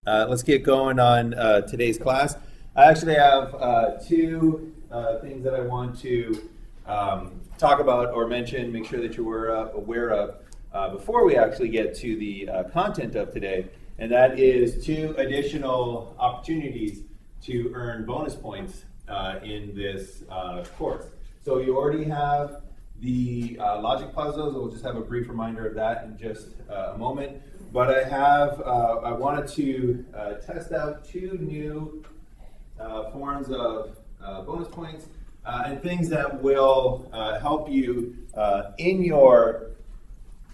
Let's get going on today's class. I actually have two things that I want to talk about or mention, make sure that you were aware of before we actually get to the content of today, and that is two additional opportunities to earn bonus points in this course. So you already have the logic puzzles. We'll just have a brief reminder of that in just a moment. But I wanted to test out two new forms of bonus points and things that will help you in your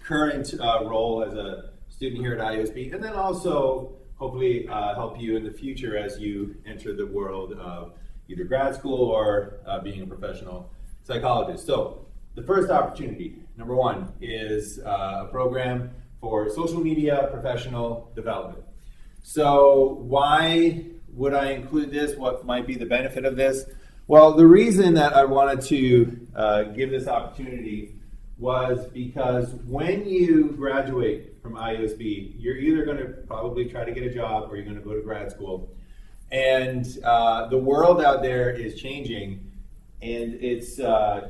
current role as a student here at IUSB, and then also hopefully help you in the future as you enter the world of either grad school or being a professional psychologist. So the first opportunity, number one, is a program for social media professional development. So why would I include this? What might be the benefit of this? Well, the reason that I wanted to give this opportunity was because when you graduate from IUSB, you're either going to probably try to get a job or you're going to go to grad school. And the world out there is changing, and it's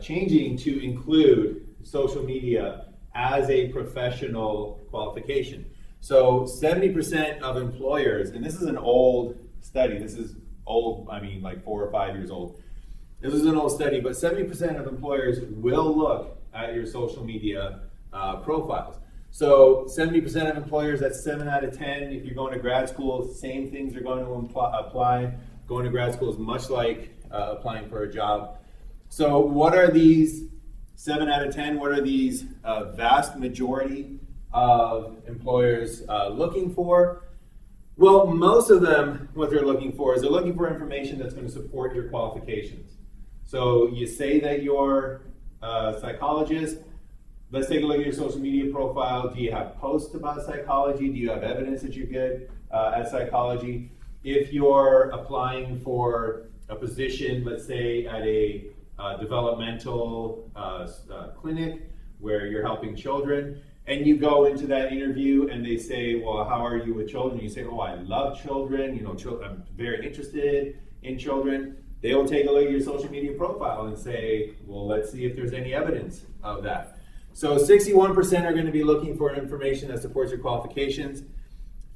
changing to include social media as a professional qualification. So 70% of employers, and this is an old study, this is old, I mean like 4 or 5 years old. This is an old study, but 70% of employers will look at your social media profiles. So 70% of employers, that's 7 out of 10. If you're going to grad school, same things are going to apply. Going to grad school is much like applying for a job. So what are these 7 out of 10, what are these vast majority of employers looking for? Well, most of them, what they're looking for is they're looking for information that's going to support your qualifications. So you say that you're a psychologist. Let's take a look at your social media profile. Do you have posts about psychology? Do you have evidence that you're good at psychology? If you're applying for a position, let's say at a developmental clinic where you're helping children, and you go into that interview and they say, well, how are you with children? You say, oh, I love children, I'm very interested in children. They will take a look at your social media profile and say, well, let's see if there's any evidence of that. So 61% are going to be looking for information that supports your qualifications.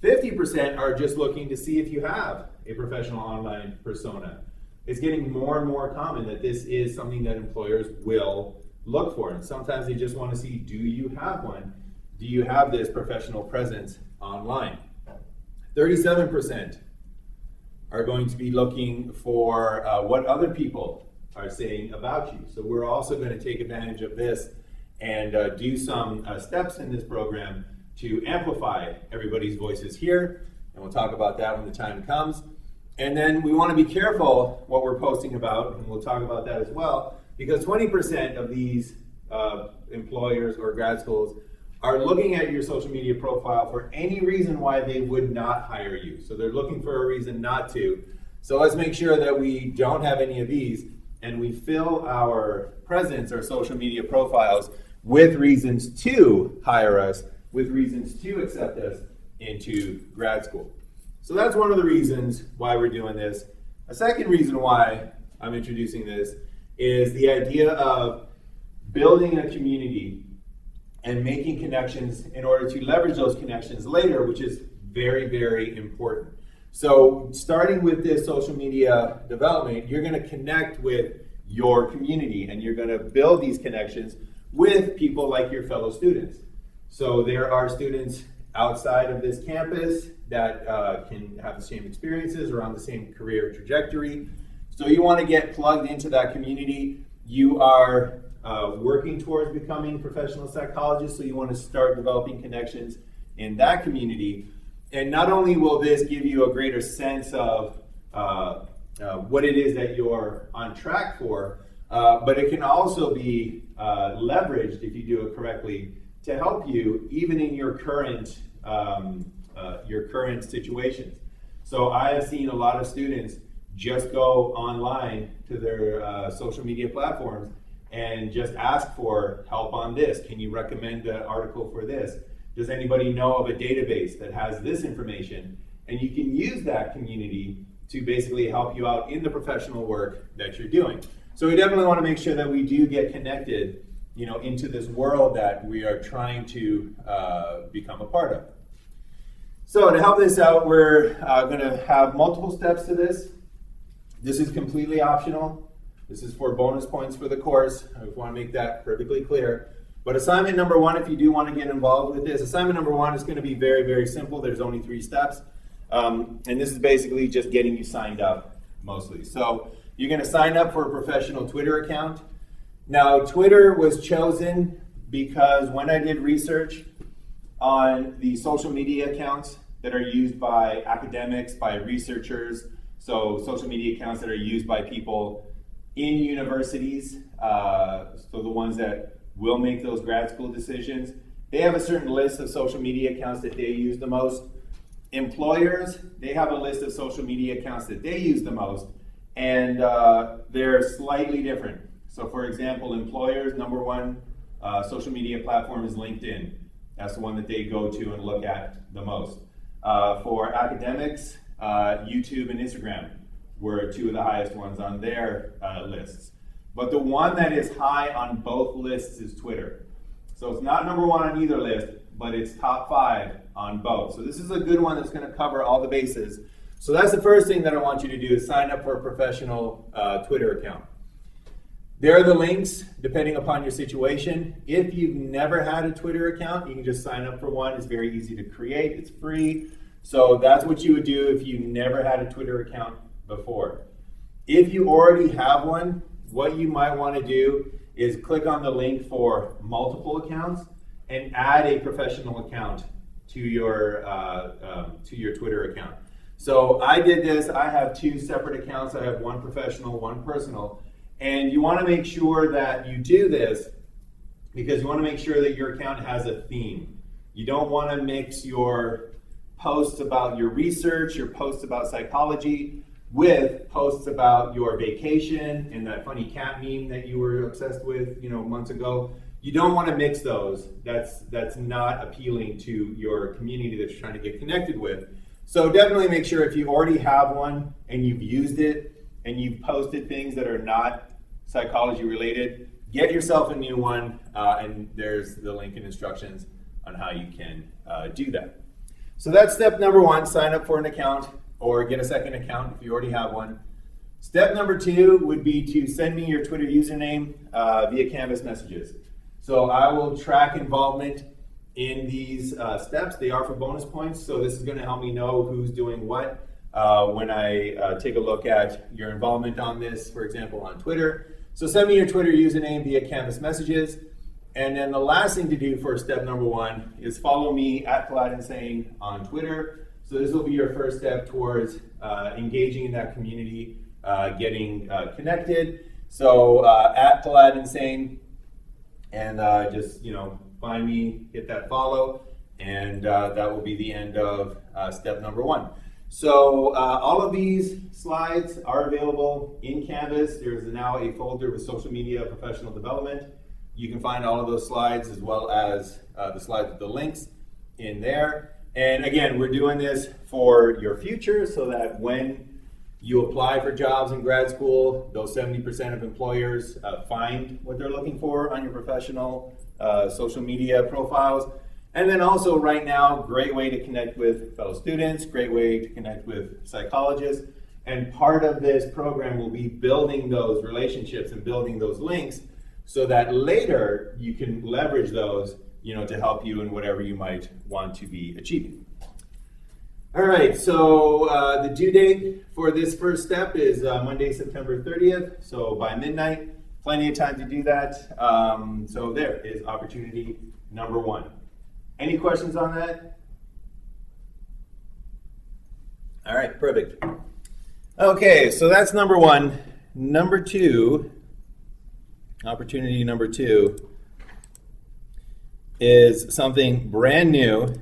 50% are just looking to see if you have a professional online persona. It's getting more and more common that this is something that employers will look for. And sometimes they just want to see, do you have one? Do you have this professional presence online? 37% are going to be looking for what other people are saying about you. So we're also going to take advantage of this and do some steps in this program to amplify everybody's voices here. And we'll talk about that when the time comes. And then we want to be careful what we're posting about, and we'll talk about that as well, because 20% of these employers or grad schools are looking at your social media profile for any reason why they would not hire you. So they're looking for a reason not to. So let's make sure that we don't have any of these, and we fill our presence, our social media profiles, with reasons to hire us, with reasons to accept us into grad school. So that's one of the reasons why we're doing this. A second reason why I'm introducing this is the idea of building a community and making connections in order to leverage those connections later, which is very, very important. So starting with this social media development, you're going to connect with your community and you're going to build these connections with people like your fellow students. So there are students outside of this campus that can have the same experiences or on the same career trajectory. So you want to get plugged into that community. You are working towards becoming professional psychologists, so you want to start developing connections in that community. And not only will this give you a greater sense of what it is that you're on track for, but it can also be leveraged, if you do it correctly, to help you even in your current situations. So I have seen a lot of students just go online to their social media platforms and just ask for help on this. Can you recommend an article for this? Does anybody know of a database that has this information? and you can use that community to basically help you out in the professional work that you're doing. So we definitely want to make sure that we do get connected, into this world that we are trying to become a part of. So to help this out, we're going to have multiple steps to this. This is completely optional. This is for bonus points for the course. I want to make that perfectly clear. But assignment number one, if you do want to get involved with this, assignment number one is going to be very, very simple. There's only 3 steps. And this is basically just getting you signed up mostly. So you're going to sign up for a professional Twitter account. Now, Twitter was chosen because when I did research on the social media accounts that are used by academics, by researchers, so social media accounts that are used by people in universities, so the ones that will make those grad school decisions, they have a certain list of social media accounts that they use the most. Employers, they have a list of social media accounts that they use the most, and they're slightly different. So for example, employers' number one social media platform is LinkedIn. That's the one that they go to and look at the most. For academics, YouTube and Instagram were 2 of the highest ones on their lists. But the one that is high on both lists is Twitter. So it's not number 1 on either list, but it's top 5 on both. So this is a good one that's going to cover all the bases. So that's the first thing that I want you to do, is sign up for a professional Twitter account. There are the links, depending upon your situation. If you've never had a Twitter account, you can just sign up for one. It's very easy to create. It's free. So that's what you would do if you never had a Twitter account before. If you already have one, what you might want to do is click on the link for multiple accounts and add a professional account to your Twitter account. So I did this. I have 2 separate accounts. I have one professional, one personal. And you want to make sure that you do this because you want to make sure that your account has a theme. You don't want to mix your posts about your research, your posts about psychology, with posts about your vacation and that funny cat meme that you were obsessed with, months ago. You don't want to mix those. That's not appealing to your community that you're trying to get connected with. So definitely make sure if you already have one and you've used it and you've posted things that are not psychology related, get yourself a new one, and there's the link and instructions on how you can do that. So that's step number 1, sign up for an account or get a second account if you already have one. Step number 2 would be to send me your Twitter username via Canvas messages. So I will track involvement in these steps. They are for bonus points, so this is going to help me know who's doing what when I take a look at your involvement on this, for example, on Twitter. So send me your Twitter username via Canvas messages. And then the last thing to do for step number 1 is follow me at Paladinsane on Twitter. So this will be your first step towards engaging in that community, getting connected. So at Paladinsane, and just find me, hit that follow, and that will be the end of step number 1. So all of these slides are available in Canvas. There's now a folder with social media professional development. You can find all of those slides as well as the slides with the links in there. And again, we're doing this for your future so that when you apply for jobs in grad school, those 70% of employers find what they're looking for on your professional social media profiles. And then also right now, great way to connect with fellow students, great way to connect with psychologists. And part of this program will be building those relationships and building those links so that later you can leverage those, to help you in whatever you might want to be achieving. All right, so the due date for this first step is Monday, September 30th. So by midnight, plenty of time to do that. So there is opportunity number 1. Any questions on that? All right, perfect. Okay, so that's number 1. Number 2, opportunity number 2 is something brand new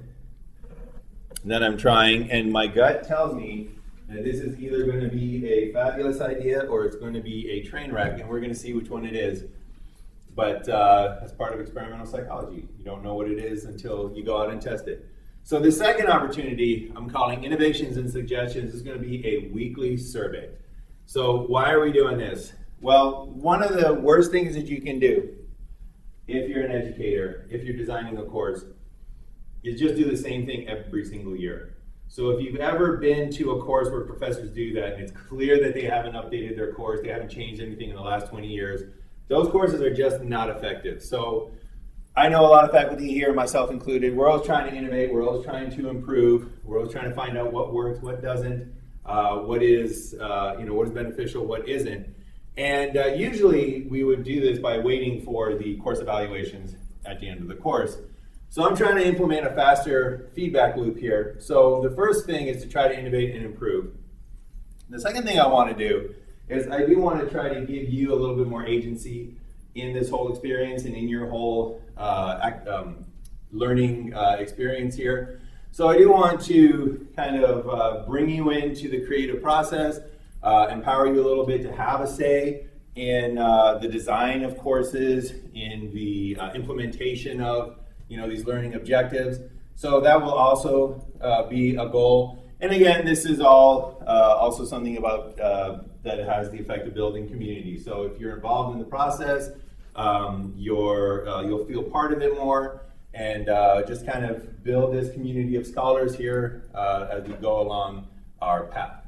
that I'm trying, and my gut tells me that this is either going to be a fabulous idea or it's going to be a train wreck, and we're going to see which one it is. But that's part of experimental psychology. You don't know what it is until you go out and test it. So the second opportunity I'm calling Innovations and Suggestions is going to be a weekly survey. So why are we doing this? Well, one of the worst things that you can do if you're an educator, if you're designing a course, is just do the same thing every single year. So if you've ever been to a course where professors do that, and it's clear that they haven't updated their course, they haven't changed anything in the last 20 years, those courses are just not effective. So I know a lot of faculty here, myself included, we're always trying to innovate, we're always trying to improve, we're always trying to find out what works, what doesn't, what is beneficial, what isn't. And usually we would do this by waiting for the course evaluations at the end of the course. So I'm trying to implement a faster feedback loop here. So the first thing is to try to innovate and improve. The second thing I want to do is I do want to try to give you a little bit more agency in this whole experience and in your whole learning experience here. So I do want to kind of bring you into the creative process, empower you a little bit to have a say in the design of courses, in the implementation of these learning objectives. So that will also be a goal. And again, this is all also something about that has the effect of building community. So if you're involved in the process, you'll feel part of it more, and just kind of build this community of scholars here as we go along our path.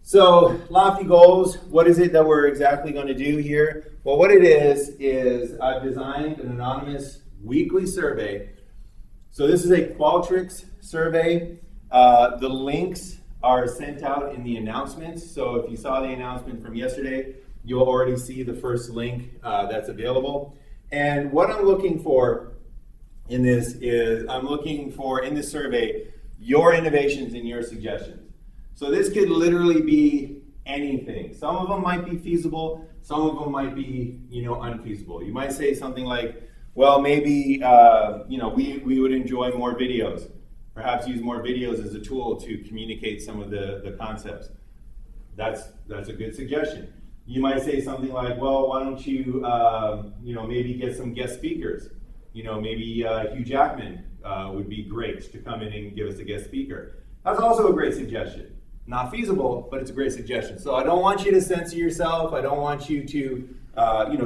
So lofty goals, what is it that we're exactly going to do here? Well, what it is I've designed an anonymous weekly survey. So this is a Qualtrics survey. The links are sent out in the announcements. So if you saw the announcement from yesterday, you'll already see the first link that's available. And what I'm looking for in this is, I'm looking for, in this survey, your innovations and your suggestions. So this could literally be anything. Some of them might be feasible, some of them might be, unfeasible. You might say something like, well, maybe, we would enjoy more videos. Perhaps use more videos as a tool to communicate some of the concepts. That's a good suggestion. You might say something like, well, why don't you, maybe get some guest speakers. Maybe Hugh Jackman would be great to come in and give us a guest speaker. That's also a great suggestion. Not feasible, but it's a great suggestion. So I don't want you to censor yourself. I don't want you to,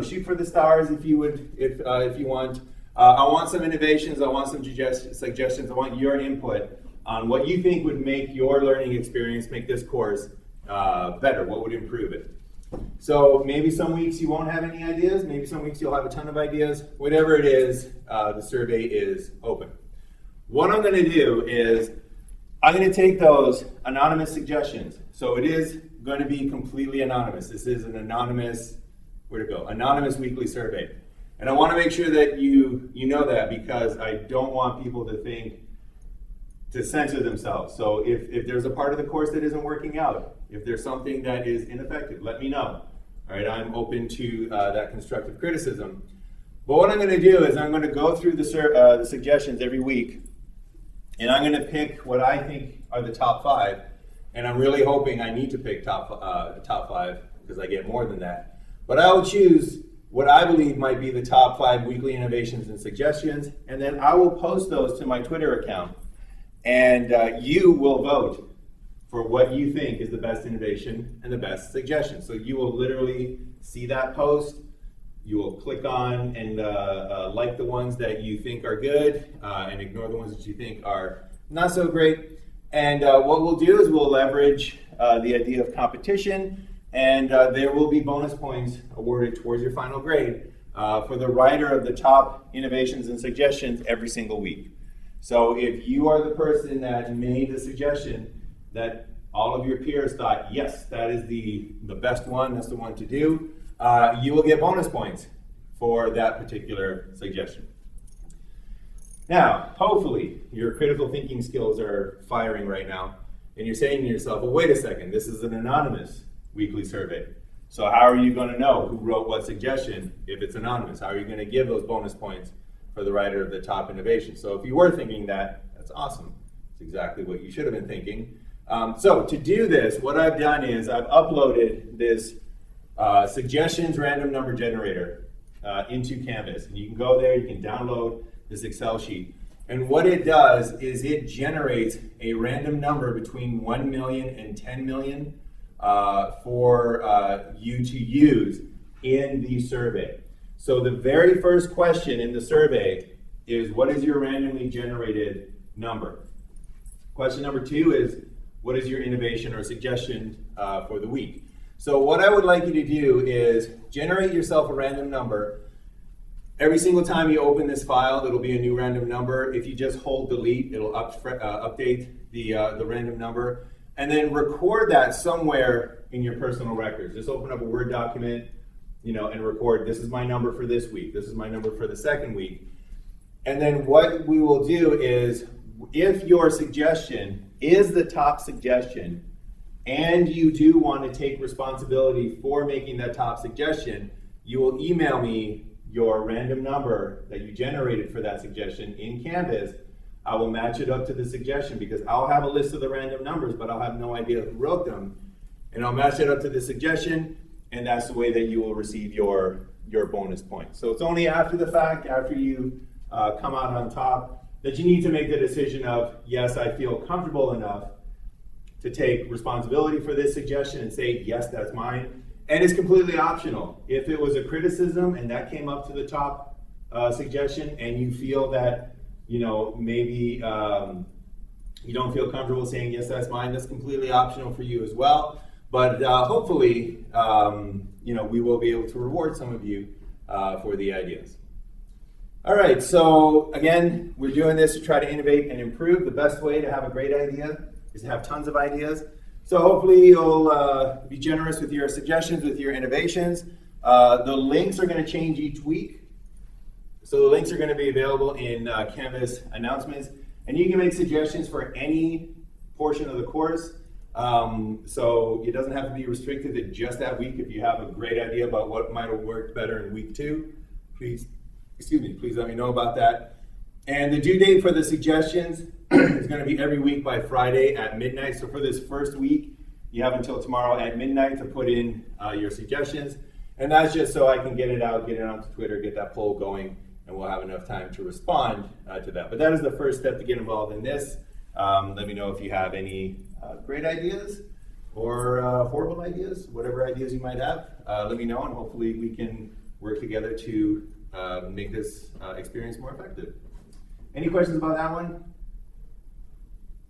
shoot for the stars if you want. I want some innovations. I want some suggestions. I want your input on what you think would make your learning experience, make this course better. What would improve it? So maybe some weeks you won't have any ideas. Maybe some weeks you'll have a ton of ideas. Whatever it is, the survey is open. What I'm going to do is I'm going to take those anonymous suggestions. So it is going to be completely anonymous. This is an anonymous, anonymous weekly survey. And I want to make sure that you know that, because I don't want people to censor themselves. So if there's a part of the course that isn't working out, if there's something that is ineffective, let me know. All right, I'm open to that constructive criticism. But what I'm going to do is I'm going to go through the suggestions every week, and I'm going to pick what I think are the top 5. And I'm really hoping I need to pick top 5 because I get more than that. But I will choose what I believe might be the top 5 weekly innovations and suggestions, and then I will post those to my Twitter account. And you will vote for what you think is the best innovation and the best suggestion. So you will literally see that post. You will click on and like the ones that you think are good and ignore the ones that you think are not so great. And what we'll do is we'll leverage the idea of competition, and there will be bonus points awarded towards your final grade for the writer of the top innovations and suggestions every single week. So if you are the person that made the suggestion that all of your peers thought, yes, that is the best one, that's the one to do, you will get bonus points for that particular suggestion. Now, hopefully, your critical thinking skills are firing right now, and you're saying to yourself, well, wait a second, this is an anonymous weekly survey. So how are you going to know who wrote what suggestion if it's anonymous? How are you going to give those bonus points for the writer of the top innovation? So if you were thinking that, that's awesome. It's exactly what you should have been thinking. So to do this, what I've done is I've uploaded this suggestions random number generator into Canvas. And you can go there, you can download this Excel sheet. And what it does is it generates a random number between 1 million and 10 million for you to use in the survey. So the very first question in the survey is, what is your randomly generated number? Question number 2 is, what is your innovation or suggestion for the week? So what I would like you to do is generate yourself a random number. Every single time you open this file, it'll be a new random number. If you just hold delete, it'll update the random number. And then record that somewhere in your personal records. Just open up a Word document, and record, this is my number for this week, this is my number for the second week. And then what we will do is, if your suggestion is the top suggestion, and you do want to take responsibility for making that top suggestion, you will email me your random number that you generated for that suggestion in Canvas. I will match it up to the suggestion, because I'll have a list of the random numbers, but I'll have no idea who wrote them. And I'll match it up to the suggestion, and that's the way that you will receive your bonus points. So it's only after the fact, after you come out on top, that you need to make the decision of, yes, I feel comfortable enough to take responsibility for this suggestion and say, yes, that's mine. And it's completely optional. If it was a criticism and that came up to the top suggestion, and you feel that, maybe you don't feel comfortable saying, yes, that's mine, that's completely optional for you as well. But hopefully, we will be able to reward some of you for the ideas. All right, so again, we're doing this to try to innovate and improve. The best way to have a great idea is to have tons of ideas. So hopefully you'll be generous with your suggestions, with your innovations. The links are going to change each week. So the links are going to be available in Canvas announcements. And you can make suggestions for any portion of the course. So it doesn't have to be restricted to just that week. If you have a great idea about what might have worked better in week 2, please let me know about that. And the due date for the suggestions is going to be every week by Friday at midnight. So for this first week, you have until tomorrow at midnight to put in your suggestions. And that's just so I can get it out, get it onto Twitter, get that poll going, and we'll have enough time to respond to that. But that is the first step to get involved in this. Let me know if you have any great ideas or horrible ideas, whatever ideas you might have. Let me know, and hopefully we can work together to make this experience more effective. Any questions about that one?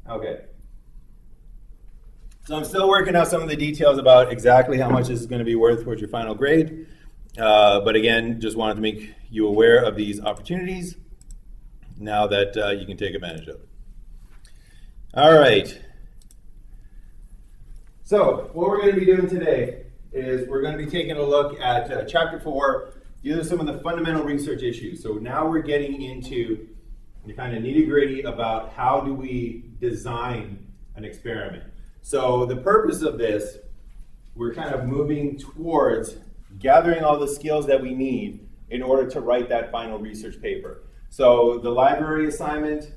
Okay. So I'm still working out some of the details about exactly how much this is going to be worth towards your final grade. But again, just wanted to make you aware of these opportunities now that you can take advantage of it. All right. So what we're going to be doing today is we're going to be taking a look at Chapter 4. These are some of the fundamental research issues. So now we're getting into the kind of nitty-gritty about how do we design an experiment. So the purpose of this, we're kind of moving towards gathering all the skills that we need in order to write that final research paper. So the library assignment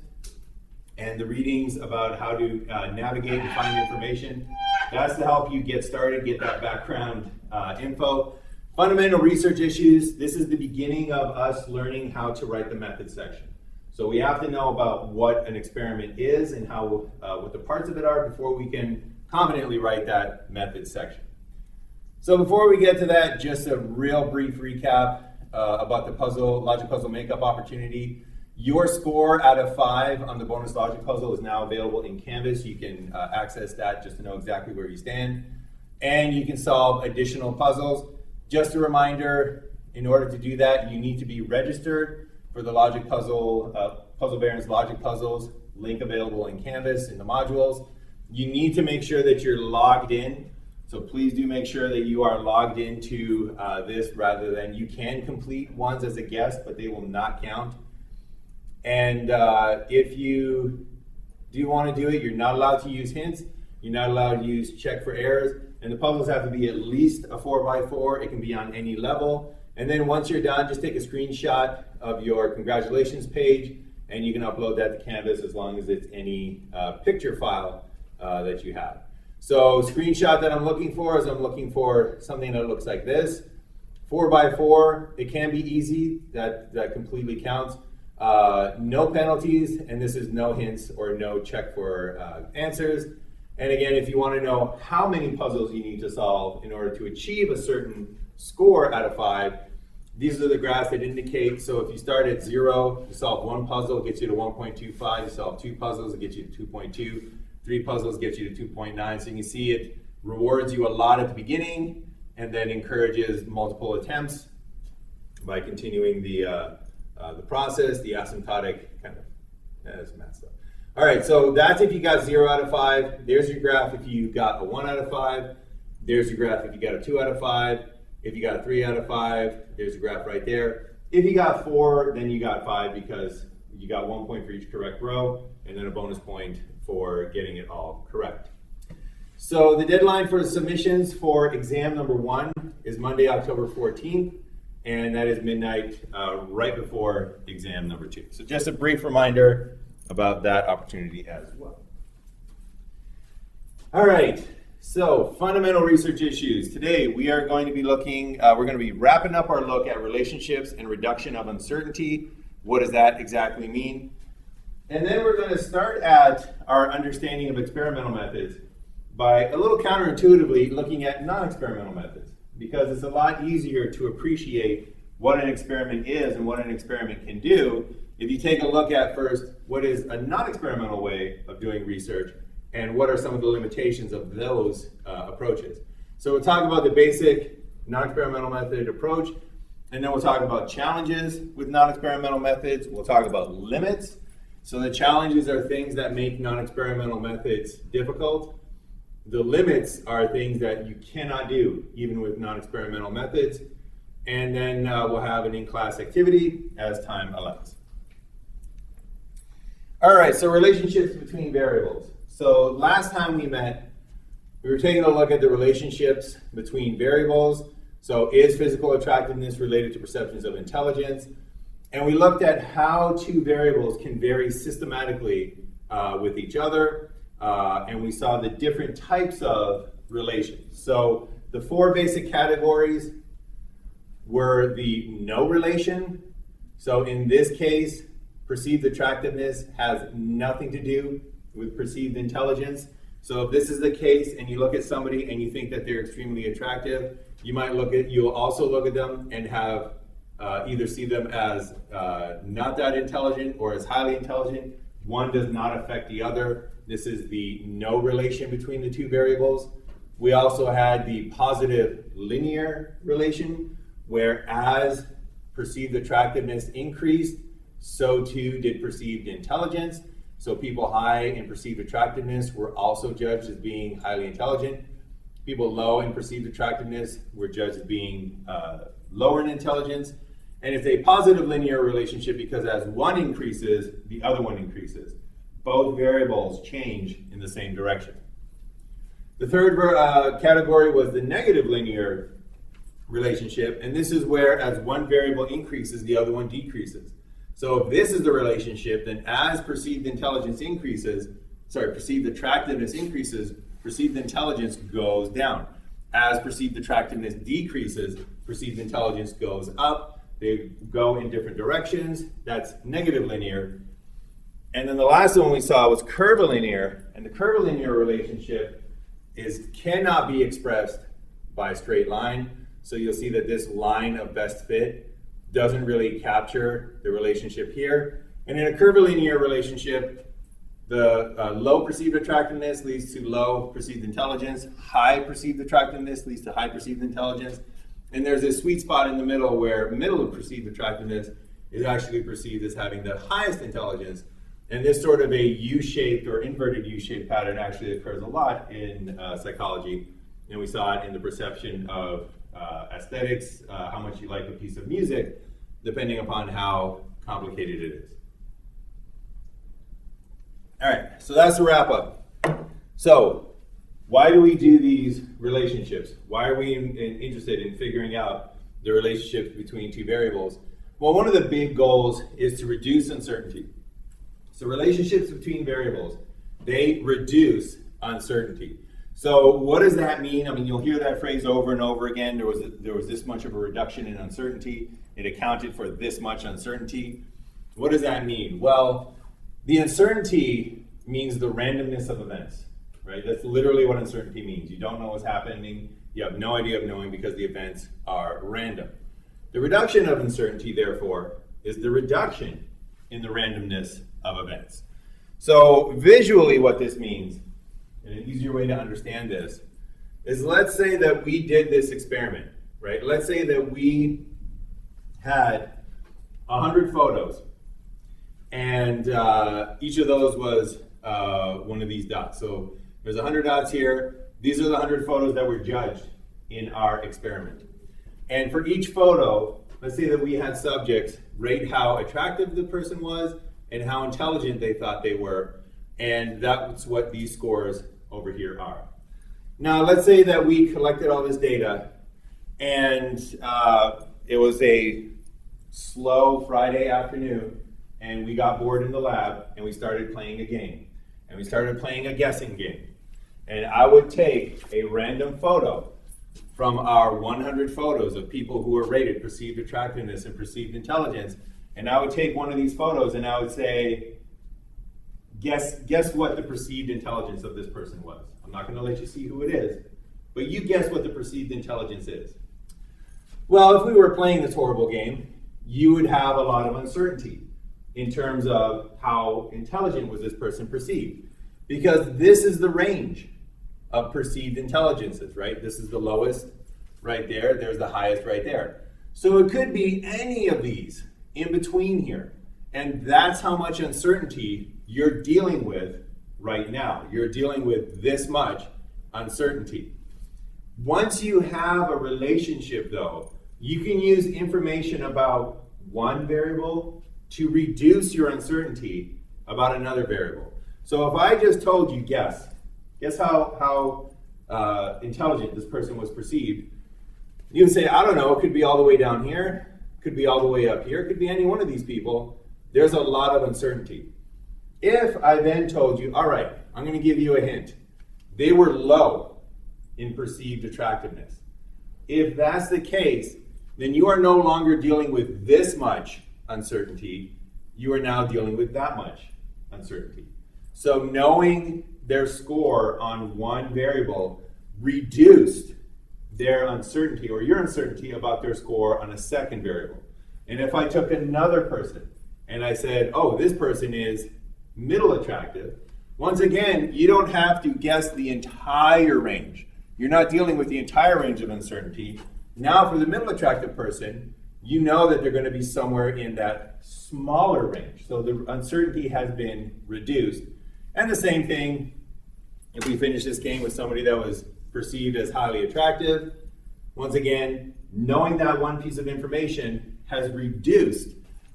and the readings about how to navigate and find information, that's to help you get started, get that background info. Fundamental research issues, this is the beginning of us learning how to write the method section. So we have to know about what an experiment is and how what the parts of it are before we can confidently write that method section. So before we get to that, just a real brief recap about the logic puzzle makeup opportunity. Your score out of 5 on the bonus logic puzzle is now available in Canvas. You can access that just to know exactly where you stand. And you can solve additional puzzles. Just a reminder, in order to do that, you need to be registered for the logic puzzle, Puzzle Baron's logic puzzles, link available in Canvas in the modules. You need to make sure that you're logged in. So please do make sure that you are logged into this rather than, you can complete ones as a guest, but they will not count. And if you do want to do it, you're not allowed to use hints. You're not allowed to use check for errors. And the puzzles have to be at least a 4x4. It can be on any level. And then once you're done, just take a screenshot of your congratulations page, and you can upload that to Canvas as long as it's any picture file that you have. So screenshot that I'm looking for is I'm looking for something that looks like this. 4x4, it can be easy, that completely counts. No penalties, and this is no hints or no check for answers. And again, if you want to know how many puzzles you need to solve in order to achieve a certain score out of 5, these are the graphs that indicate. So if you start at 0, you solve 1 puzzle, it gets you to 1.25. You solve 2 puzzles, it gets you to 2.2. 3 puzzles gets you to 2.9. So you can see it rewards you a lot at the beginning and then encourages multiple attempts by continuing the process, the asymptotic kind of, that's math stuff. All right, so that's if you got 0 out of 5. There's your graph if you got a 1 out of 5. There's your graph if you got a 2 out of 5. If you got a 3 out of 5, there's your graph right there. If you got 4, then you got 5 because you got 1 point for each correct row and then a bonus point for getting it all correct. So the deadline for submissions for exam number 1 is Monday, October 14th, and that is midnight right before exam number 2. So just a brief reminder about that opportunity as well. All right, so fundamental research issues. Today we are going to be looking, we're going to be wrapping up our look at relationships and reduction of uncertainty. What does that exactly mean? And then we're going to start at our understanding of experimental methods by a little counterintuitively looking at non-experimental methods, because it's a lot easier to appreciate what an experiment is and what an experiment can do if you take a look at first what is a non-experimental way of doing research and what are some of the limitations of those approaches. So we'll talk about the basic non-experimental method approach, and then we'll talk about challenges with non-experimental methods. We'll talk about limits. So the challenges are things that make non-experimental methods difficult. The limits are things that you cannot do even with non-experimental methods. And then we'll have an in-class activity as time allows. All right, so relationships between variables. So last time we met, we were taking a look at the relationships between variables. So is physical attractiveness related to perceptions of intelligence? And we looked at how 2 variables can vary systematically with each other. And we saw the different types of relations. So the 4 basic categories were the no relation. So in this case, perceived attractiveness has nothing to do with perceived intelligence. So if this is the case and you look at somebody and you think that they're extremely attractive, you'll also look at them and have either see them as not that intelligent or as highly intelligent. One does not affect the other. This is the no relation between the 2 variables. We also had the positive linear relation, where as perceived attractiveness increased, so too did perceived intelligence. So people high in perceived attractiveness were also judged as being highly intelligent. People low in perceived attractiveness were judged as being lower in intelligence. And it's a positive linear relationship because as one increases, the other one increases. Both variables change in the same direction. The third category was the negative linear relationship, and this is where as one variable increases, the other one decreases. So if this is the relationship, then as perceived attractiveness increases, perceived intelligence goes down. As perceived attractiveness decreases, perceived intelligence goes up. They go in different directions. That's negative linear. And then the last one we saw was curvilinear, and the curvilinear relationship cannot be expressed by a straight line. So you'll see that this line of best fit doesn't really capture the relationship here. And in a curvilinear relationship, the low perceived attractiveness leads to low perceived intelligence. High perceived attractiveness leads to high perceived intelligence. And there's this sweet spot in the middle where middle of perceived attractiveness is actually perceived as having the highest intelligence. And this sort of a U-shaped or inverted U-shaped pattern actually occurs a lot in psychology. And we saw it in the perception of aesthetics, how much you like a piece of music, depending upon how complicated it is. All right, so that's the wrap up. So why do we do these relationships? Why are we interested in figuring out the relationships between 2 variables? Well, one of the big goals is to reduce uncertainty. So relationships between variables, they reduce uncertainty. So what does that mean? I mean, you'll hear that phrase over and over again. There was this much of a reduction in uncertainty. It accounted for this much uncertainty. What does that mean? Well, the uncertainty means the randomness of events, right? That's literally what uncertainty means. You don't know what's happening. You have no idea of knowing because the events are random. The reduction of uncertainty, therefore, is the reduction in the randomness of events. So visually what this means, and an easier way to understand this, is let's say that we did this experiment, right? Let's say that we had 100 photos, and each of those was one of these dots. So there's 100 dots here. These are the 100 photos that were judged in our experiment. And for each photo, let's say that we had subjects rate how attractive the person was and how intelligent they thought they were, and that's what these scores over here are. Now let's say that we collected all this data, and it was a slow Friday afternoon, and we got bored in the lab, and we started playing a game. And we started playing a guessing game. And I would take a random photo from our 100 photos of people who were rated perceived attractiveness and perceived intelligence, and I would take one of these photos and I would say, guess what the perceived intelligence of this person was. I'm not going to let you see who it is, but you guess what the perceived intelligence is. Well, if we were playing this horrible game, you would have a lot of uncertainty in terms of how intelligent was this person perceived, because this is the range of perceived intelligences, right? This is the lowest right there, there's the highest right there. So it could be any of these in between here, and that's how much uncertainty you're dealing with right now. You're dealing with this much uncertainty. Once you have a relationship, though, you can use information about one variable to reduce your uncertainty about another variable. So if I just told you, guess how intelligent this person was perceived, you would say, I don't know, it could be all the way down here, could be all the way up here, could be any one of these people. There's a lot of uncertainty. If I then told you, all right, I'm going to give you a hint. They were low in perceived attractiveness. If that's the case, then you are no longer dealing with this much uncertainty. You are now dealing with that much uncertainty. So knowing their score on one variable reduced their uncertainty, or your uncertainty about their score on a second variable. And if I took another person and I said, oh, this person is middle attractive, once again, you don't have to guess the entire range. You're not dealing with the entire range of uncertainty. Now for the middle attractive person, you know that they're going to be somewhere in that smaller range. So the uncertainty has been reduced. And the same thing, if we finish this game with somebody that was perceived as highly attractive, once again, knowing that one piece of information has reduced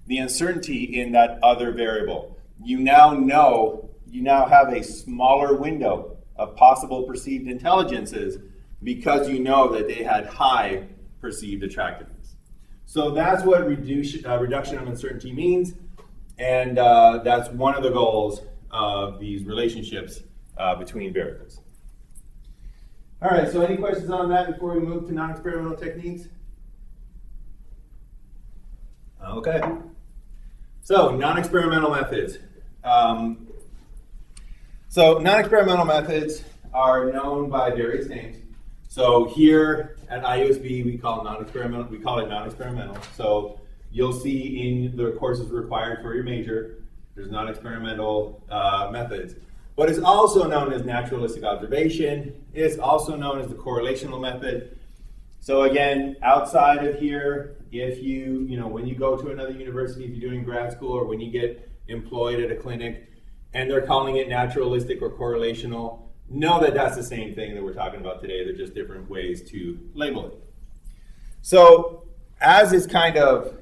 the uncertainty in that other variable. You now know, you now have a smaller window of possible perceived intelligences because you know that they had high perceived attractiveness. So that's what reduction of uncertainty means, and that's one of the goals of these relationships between variables. All right, so any questions on that before we move to non-experimental techniques? Okay. So, non-experimental methods. So non-experimental methods are known by various names. So here at IUSB, we call it non-experimental. So you'll see in the courses required for your major, there's non-experimental methods. But it's also known as naturalistic observation. It's also known as the correlational method. So again, outside of here, if when you go to another university, if you're doing grad school, or when you get employed at a clinic, and they're calling it naturalistic or correlational, know that that's the same thing that we're talking about today. They're just different ways to label it. So as is kind of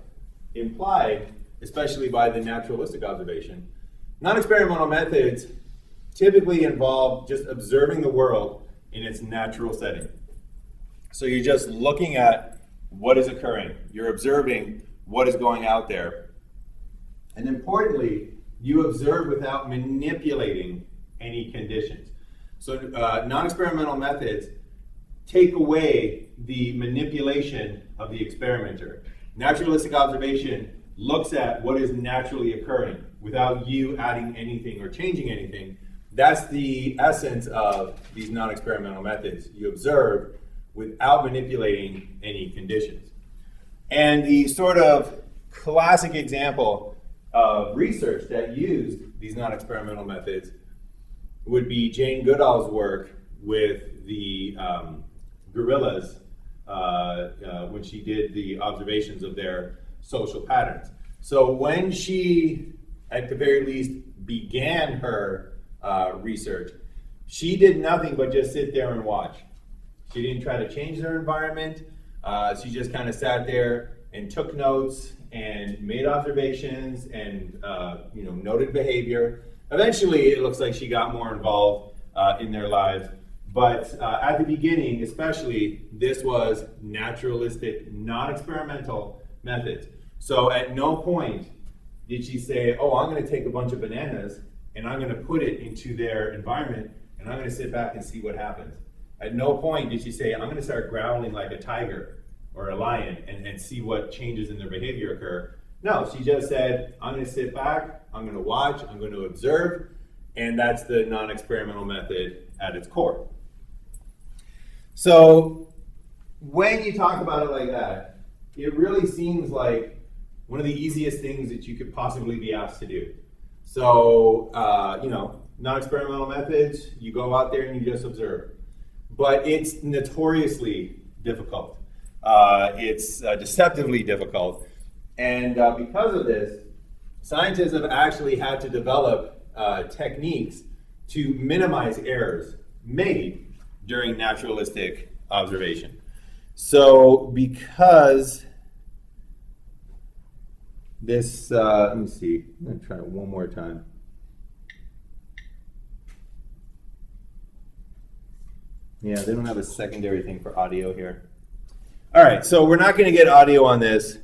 implied, especially by the naturalistic observation, non-experimental methods typically involve just observing the world in its natural setting. So you're just looking at what is occurring. You're observing what is going out there. And importantly, you observe without manipulating any conditions. So non-experimental methods take away the manipulation of the experimenter. Naturalistic observation looks at what is naturally occurring without you adding anything or changing anything. That's the essence of these non-experimental methods. You observe without manipulating any conditions. And the sort of classic example of research that used these non-experimental methods would be Jane Goodall's work with the gorillas when she did the observations of their social patterns. So when she, at the very least, began her research, she did nothing but just sit there and watch. She didn't try to change their environment. She just kind of sat there and took notes and made observations and noted behavior. Eventually, it looks like she got more involved in their lives. But at the beginning, especially, this was naturalistic, non-experimental methods. So at no point did she say, oh, I'm going to take a bunch of bananas and I'm going to put it into their environment and I'm going to sit back and see what happens. At no point did she say, I'm going to start growling like a tiger or a lion and see what changes in their behavior occur. No, she just said, I'm going to sit back, I'm going to watch, I'm going to observe, and that's the non-experimental method at its core. So when you talk about it like that, it really seems like one of the easiest things that you could possibly be asked to do. So, non-experimental methods, you go out there and you just observe. But it's notoriously difficult. It's deceptively difficult. And because of this, scientists have actually had to develop techniques to minimize errors made during naturalistic observation. So because this, let me see, I'm going to try it one more time. Yeah, they don't have a secondary thing for audio here. All right, so we're not going to get audio on this,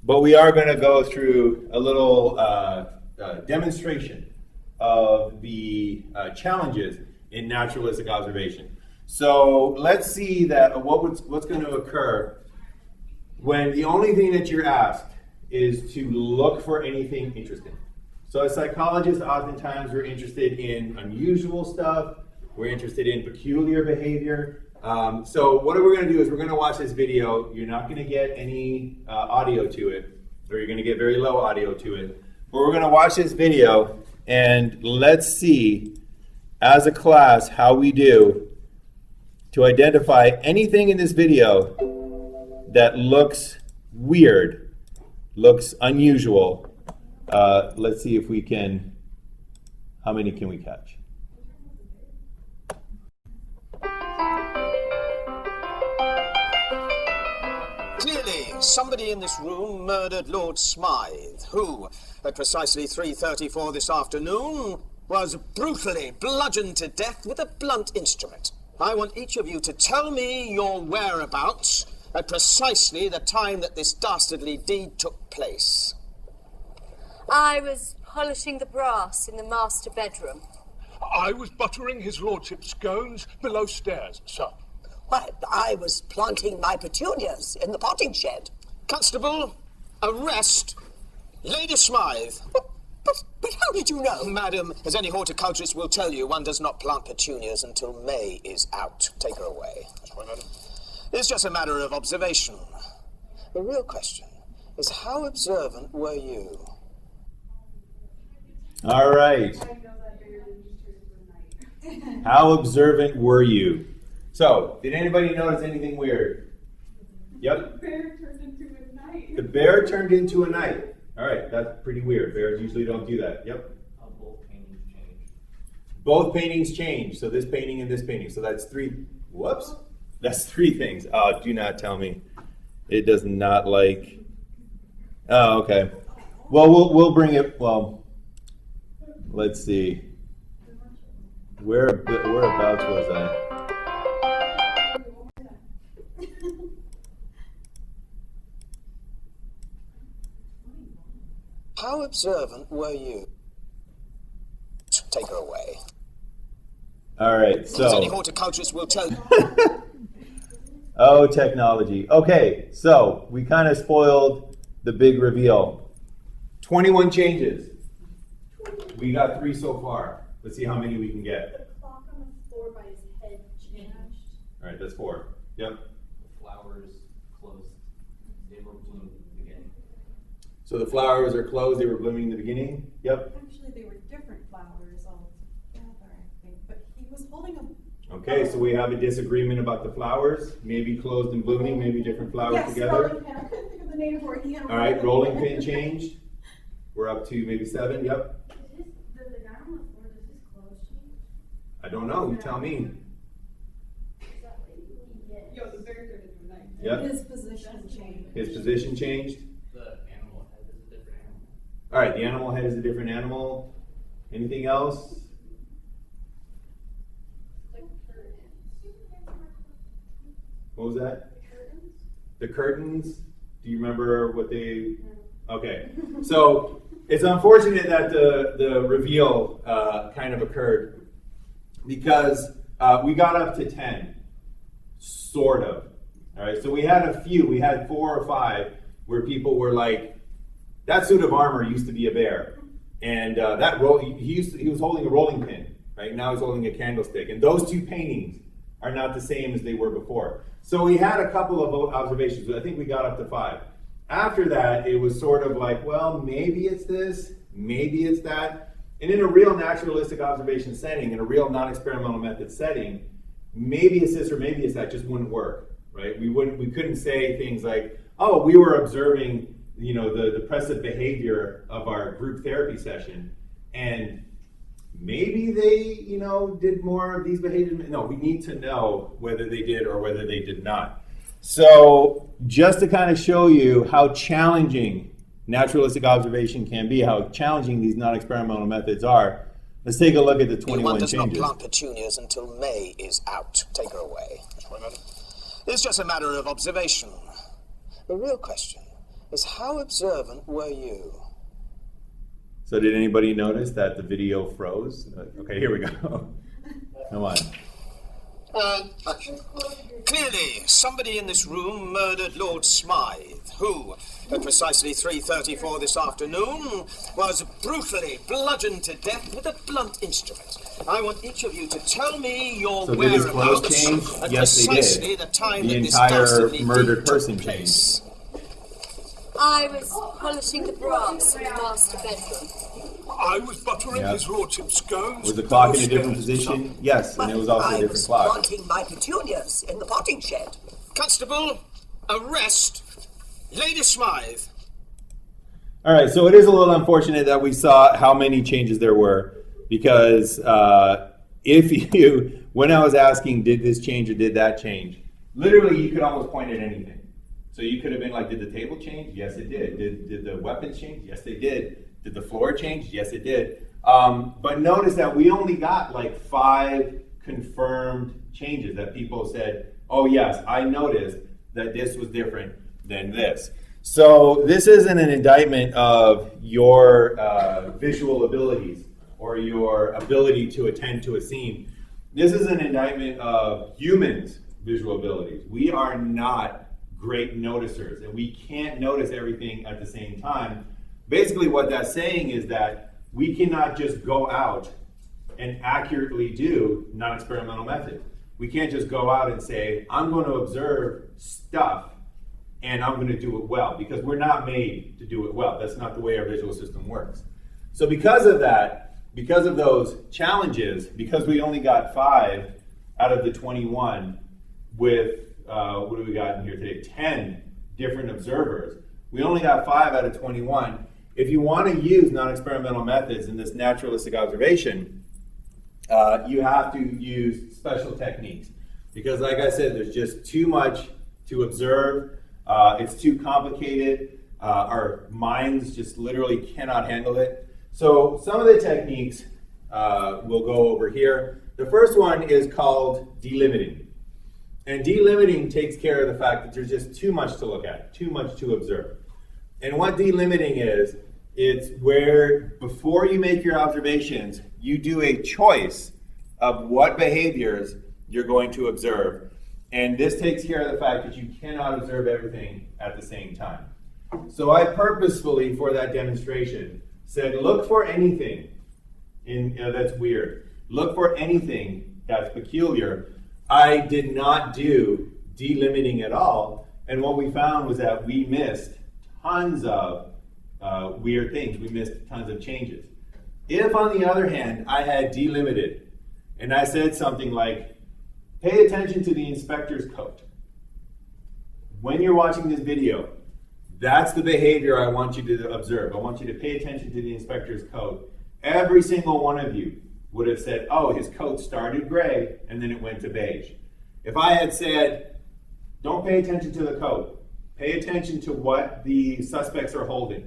but we are going to go through a little demonstration of the challenges in naturalistic observation. So let's see that what's going to occur when the only thing that you're asked is to look for anything interesting. So as psychologists, oftentimes we're interested in unusual stuff. We're interested in peculiar behavior. So what we're going to do is we're going to watch this video. You're not going to get any audio to it, or you're going to get very low audio to it. But we're going to watch this video, and let's see, as a class, how we do to identify anything in this video that looks weird, looks unusual. Let's see if we can, how many can we catch? Clearly, somebody in this room murdered Lord Smythe, who, at precisely 3:34 this afternoon, was brutally bludgeoned to death with a blunt instrument. I want each of you to tell me your whereabouts at precisely the time that this dastardly deed took place. I was polishing the brass in the master bedroom. I was buttering his lordship's scones below stairs, sir. Why, I was planting my petunias in the potting shed. Constable, arrest Lady Smythe. But how did you know? Madam, as any horticulturist will tell you, one does not plant petunias until May is out. Take her away. That's right, madam. It's just a matter of observation. The real question is, how observant were you? All right. How observant were you? So, did anybody notice anything weird? Yep. The bear turned into a knight. The bear turned into a knight. All right, that's pretty weird. Bears usually don't do that. Yep. Both paintings changed. Both paintings changed. So this painting and this painting. So that's three. Whoops. That's three things. Oh, do not tell me. It does not like. Oh, okay. Well, we'll bring it. Well, let's see. Whereabouts was I? How observant were you? Take her away. All right, As any so. horticulturist will tell you. Oh, technology. Okay, so we kind of spoiled the big reveal. 21 changes. We got 3 so far. Let's see how many we can get. The clock on the floor by his head changed. All right, that's 4. Yep. The flowers closed. They were bloomed in the beginning. So the flowers are closed, they were blooming in the beginning? Yep. Actually, they were different flowers altogether, I think, but he was holding a... Okay, so we have a disagreement about the flowers, maybe closed and blooming, maybe different flowers yes, together. rolling pin. I couldn't think of the name for it. He had a All right, rolling pin changed. We're up to maybe 7, yep. Does the guy on the floor, does his clothes change? I don't know, you tell me. Yo, the very good at the night. Yep, His position changed. his position changed. The animal head is a different animal. All right, the animal head is a different animal. Anything else? What was that? The curtains. Do you remember what they? Okay, so it's unfortunate that the reveal kind of occurred because we got up to 10, sort of. All right, so we had a few. We had 4 or 5 where people were like, "That suit of armor used to be a bear," and that he was holding a rolling pin. Right now, he's holding a candlestick, and those 2 paintings are not the same as they were before. So we had a couple of observations. I think we got up to 5. After that, it was sort of like, well, maybe it's this, maybe it's that. And in a real naturalistic observation setting, in a real non-experimental method setting, maybe it's this or maybe it's that just wouldn't work, right? We couldn't say things like, oh, we were observing, the depressive behavior of our group therapy session, and maybe they, did more of these behaviors. No, we need to know whether they did or whether they did not. So just to kind of show you how challenging naturalistic observation can be, how challenging these non-experimental methods are, let's take a look at the 21 One does changes. not plant petunias until May is out. Take her away. It's just a matter of observation. The real question is, how observant were you? So did anybody notice that the video froze? Okay, here we go. Come on. Clearly, somebody in this room murdered Lord Smythe, who, at precisely 3:34 this afternoon, was brutally bludgeoned to death with a blunt instrument. I want each of you to tell me your So did his clothes whereabouts change? at Yes, they precisely did. the time The that this entire dastardly murdered deed took person place. I was polishing the brass in the master bedroom. I was buttering Yeah. his lordship's scones. Was the clock in a below different stairs, position? Yes, and it was But also a I different was clock. planting my petunias in the potting shed. Constable, arrest Lady Smythe. All right, so it is a little unfortunate that we saw how many changes there were, because when I was asking, did this change or did that change, literally you could almost point at anything. So you could have been like, did the table change? Yes, it did. Did the weapons change? Yes, they did. Did the floor change? Yes, it did. But notice that we only got like 5 confirmed changes that people said, oh yes, I noticed that this was different than this. So this isn't an indictment of your visual abilities or your ability to attend to a scene. This is an indictment of humans' visual abilities. We are not great noticers, and we can't notice everything at the same time. Basically what that's saying is that we cannot just go out and accurately do non-experimental methods. We can't just go out and say, I'm going to observe stuff and I'm going to do it well, because we're not made to do it well. That's not the way our visual system works. So because of that, because of those challenges, because we only got 5 out of the 21 with, what do we got in here today? 10 different observers. We only got 5 out of 21. If you want to use non-experimental methods in this naturalistic observation, you have to use special techniques. Because like I said, there's just too much to observe. It's too complicated. Our minds just literally cannot handle it. So some of the techniques we'll go over here. The first one is called delimiting. And delimiting takes care of the fact that there's just too much to look at, too much to observe. And what delimiting is, it's where before you make your observations, you do a choice of what behaviors you're going to observe. And this takes care of the fact that you cannot observe everything at the same time. So I purposefully, for that demonstration, said look for anything that's weird. Look for anything that's peculiar. I did not do delimiting at all, and what we found was that we missed tons of weird things. We missed tons of changes. If, on the other hand, I had delimited, and I said something like, pay attention to the inspector's coat. When you're watching this video, that's the behavior I want you to observe. I want you to pay attention to the inspector's coat. Every single one of you would have said, oh, his coat started gray and then it went to beige. If I had said, don't pay attention to the coat, pay attention to what the suspects are holding,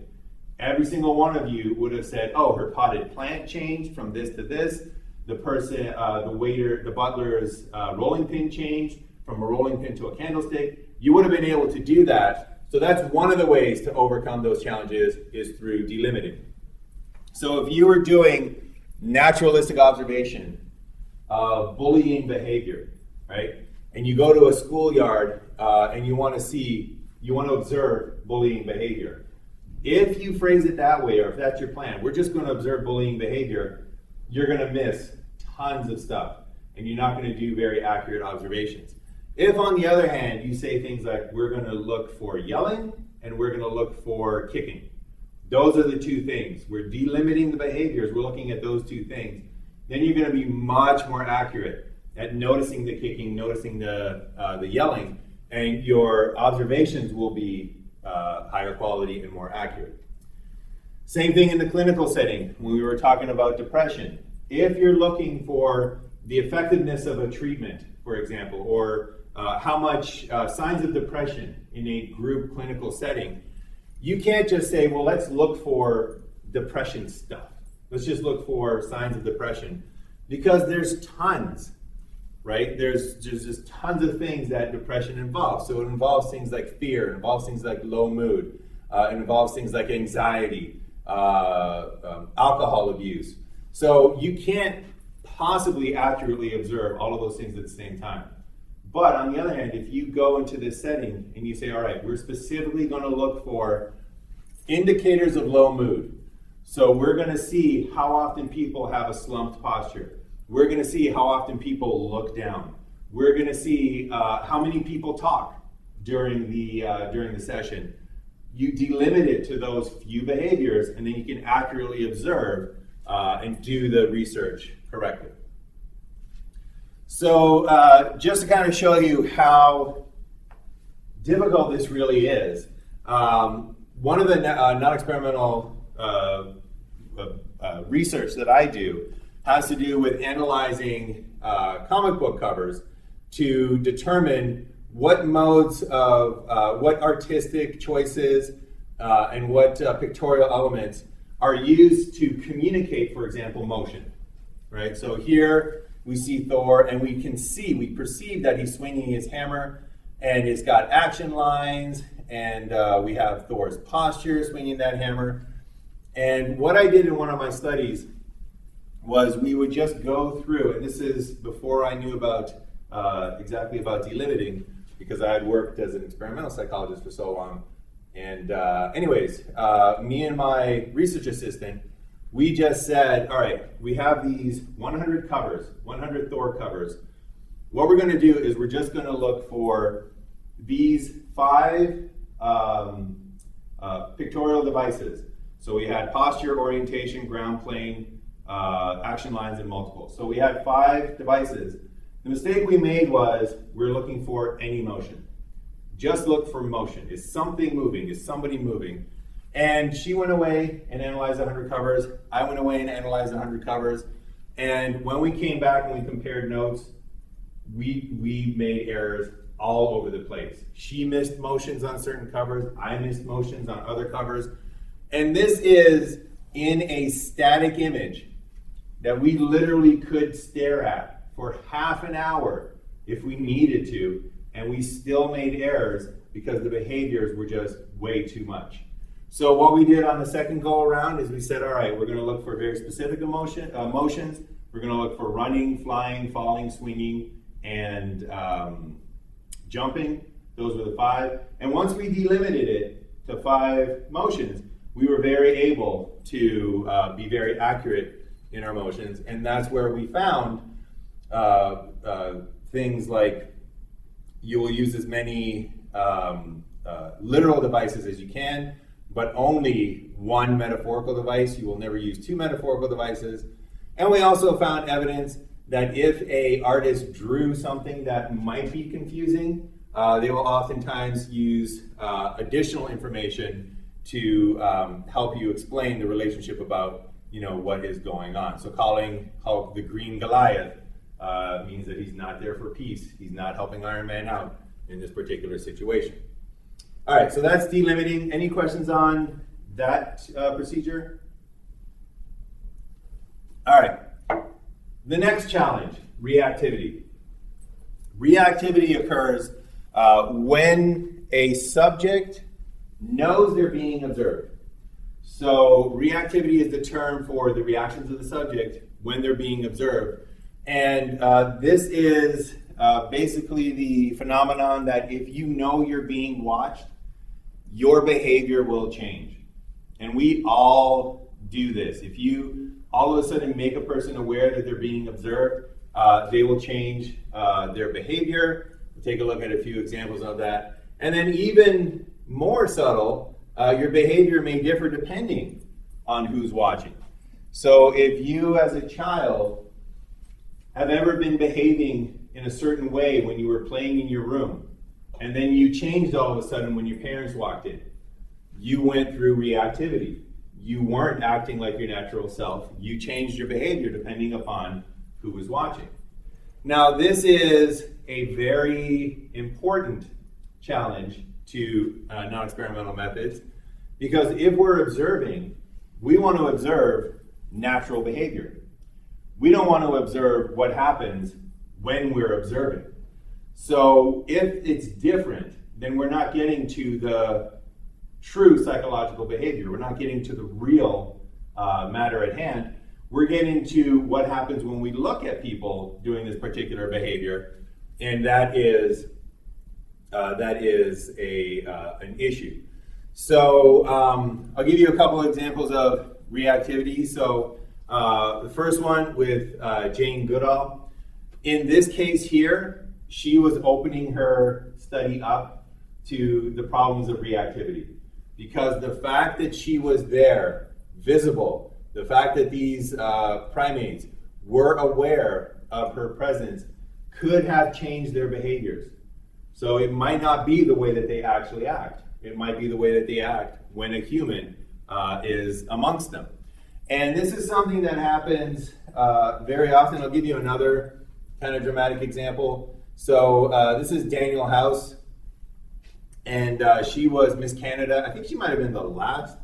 every single one of you would have said, oh, her potted plant changed from this to this. The person, the waiter, the butler's rolling pin changed from a rolling pin to a candlestick. You would have been able to do that. So that's one of the ways to overcome those challenges is through delimiting. So if you were doing naturalistic observation of bullying behavior, right? And you go to a schoolyard and you want to observe bullying behavior. If you phrase it that way, or if that's your plan, we're just going to observe bullying behavior, you're going to miss tons of stuff, and you're not going to do very accurate observations. If, on the other hand, you say things like, we're going to look for yelling, and we're going to look for kicking. Those are the two things. We're delimiting the behaviors. We're looking at those two things. Then you're going to be much more accurate at noticing the kicking, noticing the yelling, and your observations will be higher quality and more accurate. Same thing in the clinical setting when we were talking about depression. If you're looking for the effectiveness of a treatment, for example, or how much signs of depression in a group clinical setting, you can't just say, well, let's look for depression stuff. Let's just look for signs of depression, because there's tons, right? There's just tons of things that depression involves. So it involves things like fear, it involves things like low mood, it involves things like anxiety, alcohol abuse. So you can't possibly accurately observe all of those things at the same time. But on the other hand, if you go into this setting and you say, all right, we're specifically going to look for indicators of low mood. So we're going to see how often people have a slumped posture. We're going to see how often people look down. We're going to see how many people talk during the session. You delimit it to those few behaviors, and then you can accurately observe and do the research correctly. So just to kind of show you how difficult this really is, one of the non-experimental research that I do has to do with analyzing comic book covers to determine what modes of, what artistic choices and what pictorial elements are used to communicate, for example, motion, right? So here we see Thor, and we perceive that he's swinging his hammer, and it's got action lines, and we have Thor's posture swinging that hammer. And what I did in one of my studies was we would just go through, and this is before I knew about exactly about delimiting, because I had worked as an experimental psychologist for so long. And anyways, me and my research assistant, we just said, all right, we have these 100 covers, 100 Thor covers. What we're going to do is we're just going to look for these 5 pictorial devices. So we had posture, orientation, ground plane, action lines, and multiple. So we had 5 devices. The mistake we made was we're looking for any motion. Just look for motion. Is something moving? Is somebody moving? And she went away and analyzed 100 covers. I went away and analyzed 100 covers. And when we came back and we compared notes, we made errors all over the place. She missed motions on certain covers. I missed motions on other covers. And this is in a static image that we literally could stare at for half an hour if we needed to, and we still made errors because the behaviors were just way too much. So what we did on the second go around is we said, all right, we're going to look for very specific motions. We're going to look for running, flying, falling, swinging, and jumping. Those were the 5. And once we delimited it to 5 motions, we were very able to be very accurate in our motions, and that's where we found things like you will use as many literal devices as you can, but only 1 metaphorical device. You will never use 2 metaphorical devices. And we also found evidence that if an artist drew something that might be confusing, they will oftentimes use additional information to help you explain the relationship about what is going on. So calling the green Goliath means that he's not there for peace. He's not helping Iron Man out in this particular situation. All right, so that's delimiting. Any questions on that procedure? All right, the next challenge, reactivity. Reactivity occurs when a subject knows they're being observed. So reactivity is the term for the reactions of the subject when they're being observed. And this is basically the phenomenon that if you know you're being watched, your behavior will change. And we all do this. If you all of a sudden make a person aware that they're being observed, they will change their behavior. We'll take a look at a few examples of that. And then even more subtle, your behavior may differ depending on who's watching. So if you as a child have ever been behaving in a certain way when you were playing in your room, and then you changed all of a sudden when your parents walked in, you went through reactivity. You weren't acting like your natural self. You changed your behavior depending upon who was watching. Now, this is a very important challenge to non-experimental methods, because if we're observing, we want to observe natural behavior. We don't want to observe what happens when we're observing. So if it's different, then we're not getting to the true psychological behavior. We're not getting to the real matter at hand. We're getting to what happens when we look at people doing this particular behavior, and that is an issue. So I'll give you a couple examples of reactivity. So the first one with Jane Goodall. In this case here, she was opening her study up to the problems of reactivity, because the fact that she was there, visible, the fact that these primates were aware of her presence could have changed their behaviors. So it might not be the way that they actually act. It might be the way that they act when a human is amongst them. And this is something that happens very often. I'll give you another kind of dramatic example. So this is Daniel House, and she was Miss Canada. I think she might have been the last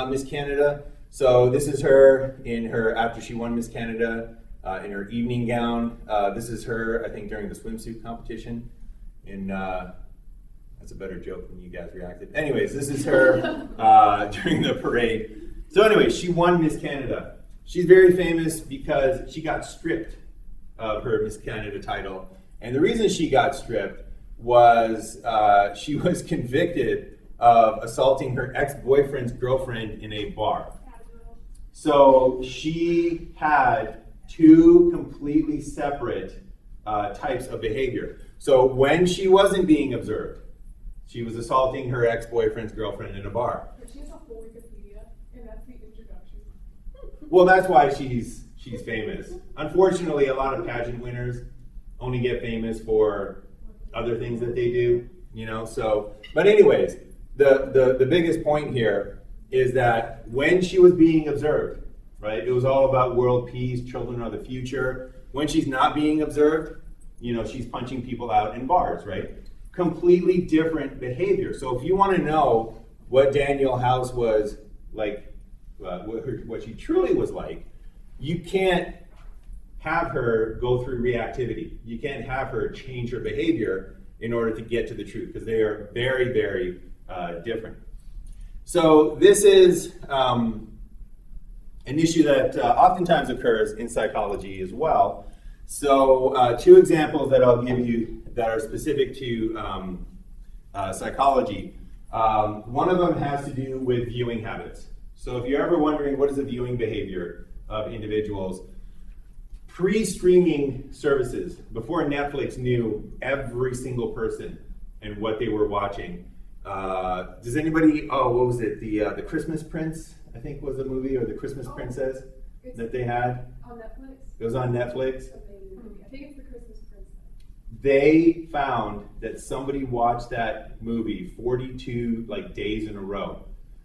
Miss Canada. So this is her in her, after she won Miss Canada, in her evening gown. This is her, I think, during the swimsuit competition. And that's a better joke when you guys reacted. Anyways, this is her during the parade. So anyway, she won Miss Canada. She's very famous because she got stripped of her Miss Canada title. And the reason she got stripped was she was convicted of assaulting her ex-boyfriend's girlfriend in a bar. So she had 2 completely separate types of behavior. So when she wasn't being observed, she was assaulting her ex-boyfriend's girlfriend in a bar. But she has a whole Wikipedia, and that's the introduction. Well, that's why she's famous. Unfortunately, a lot of pageant winners only get famous for other things that they do, so. But anyways, the biggest point here is that when she was being observed, right, it was all about world peace, children are the future. When she's not being observed, she's punching people out in bars, right? Completely different behavior. So if you want to know what Daniel House was like, what she truly was like, you can't have her go through reactivity. You can't have her change her behavior in order to get to the truth, because they are very, very different. So this is an issue that oftentimes occurs in psychology as well. So 2 examples that I'll give you that are specific to psychology. One of them has to do with viewing habits. So if you're ever wondering what is the viewing behavior of individuals, pre-streaming services, before Netflix knew every single person and what they were watching, does anybody, what was it, the Christmas Prince, I think was the movie, or the Christmas Princess that they had? On Netflix? It was on Netflix. Amazing movie. I think it's the Christmas Prince. They found that somebody watched that movie 42 days in a row.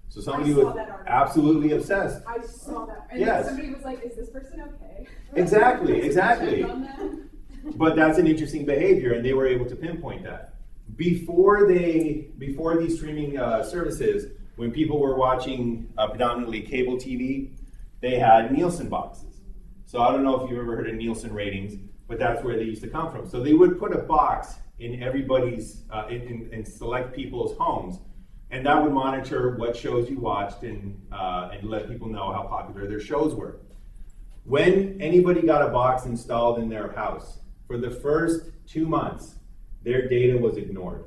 So somebody saw was that article. absolutely obsessed. I saw that. And Yes. somebody was like, is this person okay? Exactly. Check on them. But that's an interesting behavior, and they were able to pinpoint that. Before these streaming services, when people were watching predominantly cable TV, they had Nielsen boxes. So I don't know if you've ever heard of Nielsen ratings, but that's where they used to come from. So they would put a box in everybody's, in select people's homes, and that would monitor what shows you watched and let people know how popular their shows were. When anybody got a box installed in their house, for the first 2 months, their data was ignored.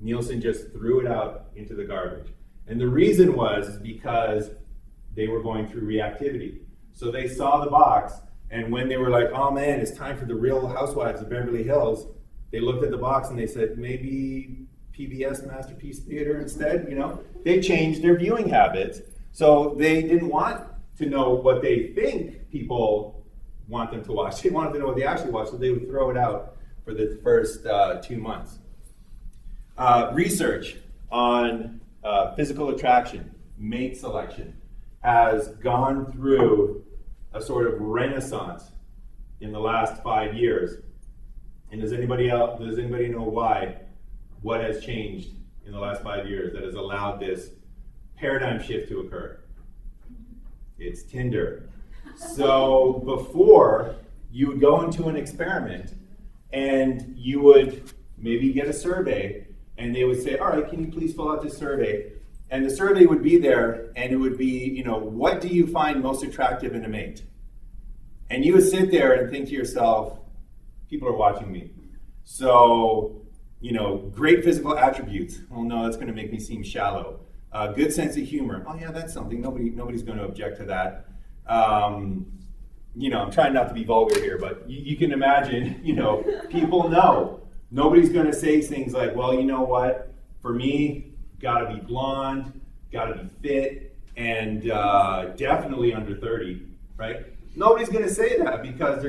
Nielsen just threw it out into the garbage. And the reason was because they were going through reactivity. So they saw the box, and when they were like, oh man, it's time for the Real Housewives of Beverly Hills, they looked at the box and they said, maybe PBS Masterpiece Theater instead, They changed their viewing habits. So they didn't want to know what they think people want them to watch. They wanted to know what they actually watch, so they would throw it out for the first 2 months. Research on physical attraction, mate selection, has gone through a sort of renaissance in the last 5 years. And does anybody know why? What has changed in the last 5 years that has allowed this paradigm shift to occur? It's Tinder. So before, you would go into an experiment and you would maybe get a survey, and they would say, all right, can you please fill out this survey? And the survey would be there, and it would be, what do you find most attractive in a mate? And you would sit there and think to yourself, people are watching me. So, great physical attributes. Oh no, that's going to make me seem shallow. Good sense of humor. Oh yeah, that's something. Nobody's going to object to that. I'm trying not to be vulgar here, but you can imagine, people know. Nobody's going to say things like, well, you know what? For me, got to be blonde, got to be fit, and definitely under 30, right? Nobody's going to say that because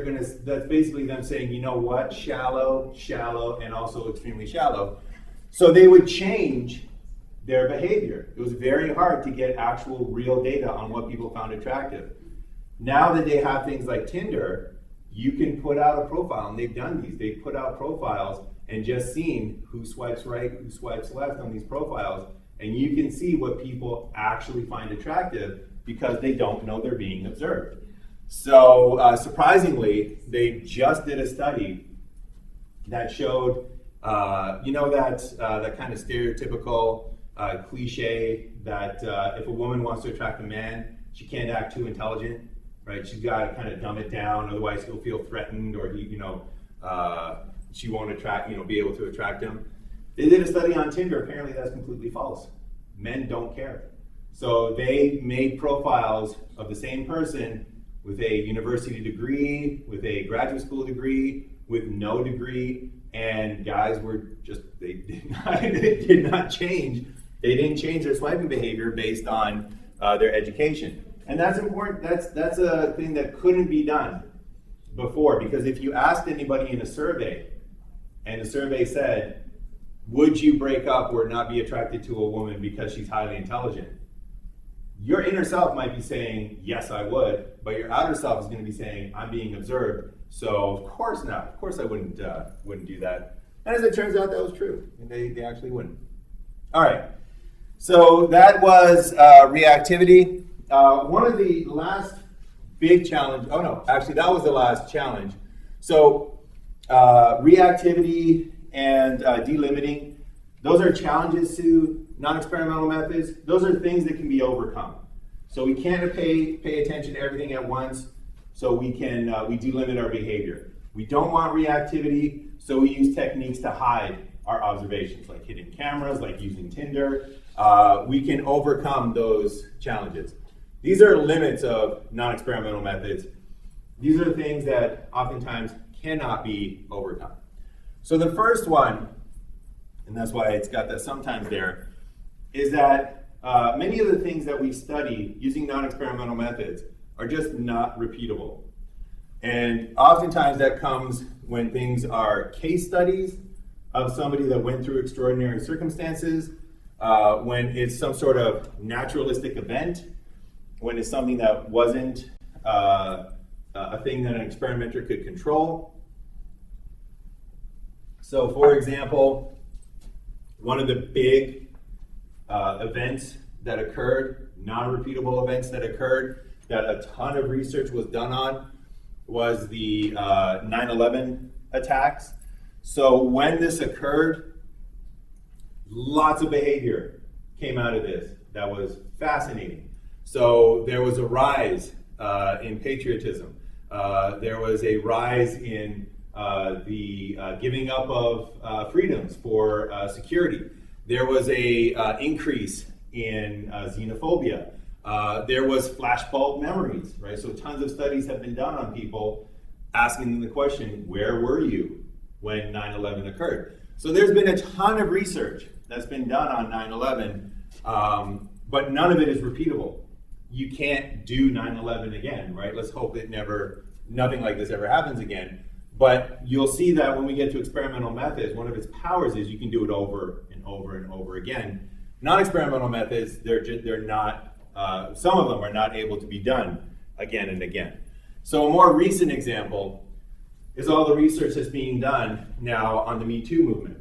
that's basically them saying, you know what? Shallow, and also extremely shallow. So they would change their behavior. It was very hard to get actual real data on what people found attractive. Now that they have things like Tinder, you can put out a profile, and they've done these. They've put out profiles and just seen who swipes right, who swipes left on these profiles, and you can see what people actually find attractive because they don't know they're being observed. So surprisingly, they just did a study that showed, that kind of stereotypical cliche that if a woman wants to attract a man, she can't act too intelligent, right? She's got to kind of dumb it down, otherwise he'll feel threatened, or she won't be able to attract him. They did a study on Tinder. Apparently that's completely false. Men don't care. So they made profiles of the same person with a university degree, with a graduate school degree, with no degree, and guys were they did not change. They didn't change their swiping behavior based on their education. And that's important. That's a thing that couldn't be done before, because if you asked anybody in a survey, and the survey said, would you break up or not be attracted to a woman because she's highly intelligent? Your inner self might be saying, yes, I would, but your outer self is going to be saying, I'm being observed, so of course not. Of course I wouldn't do that. And as it turns out, that was true. They actually wouldn't. All right. So that was reactivity. One of the last big challenge, that was the last challenge. So reactivity and delimiting, those are challenges to non-experimental methods. Those are things that can be overcome. So we can't pay attention to everything at once, so we delimit our behavior. We don't want reactivity, so we use techniques to hide our observations, like hidden cameras, like using Tinder. We can overcome those challenges. These are limits of non-experimental methods. These are things that oftentimes cannot be overcome. So the first one, and that's why it's got that sometimes there, is that many of the things that we study using non-experimental methods are just not repeatable. And oftentimes that comes when things are case studies of somebody that went through extraordinary circumstances, when it's some sort of naturalistic event, when it's something that wasn't a thing that an experimenter could control. So for example, one of the big events that occurred, non-repeatable events that occurred, that a ton of research was done on, was the 9/11 attacks. So when this occurred, lots of behavior came out of this that was fascinating. So there was a rise in patriotism. There was a rise in the giving up of freedoms for security. There was a increase in xenophobia. There was flashbulb memories, right? So tons of studies have been done on people asking them the question, where were you when 9/11 occurred? So there's been a ton of research that's been done on 9/11, but none of it is repeatable. You can't do 9/11 again, right? Let's hope that nothing like this ever happens again. But you'll see that when we get to experimental methods, one of its powers is you can do it over and over and over again. Non-experimental methods, they're not, some of them are not able to be done again and again. So a more recent example is all the research that's being done now on the Me Too movement.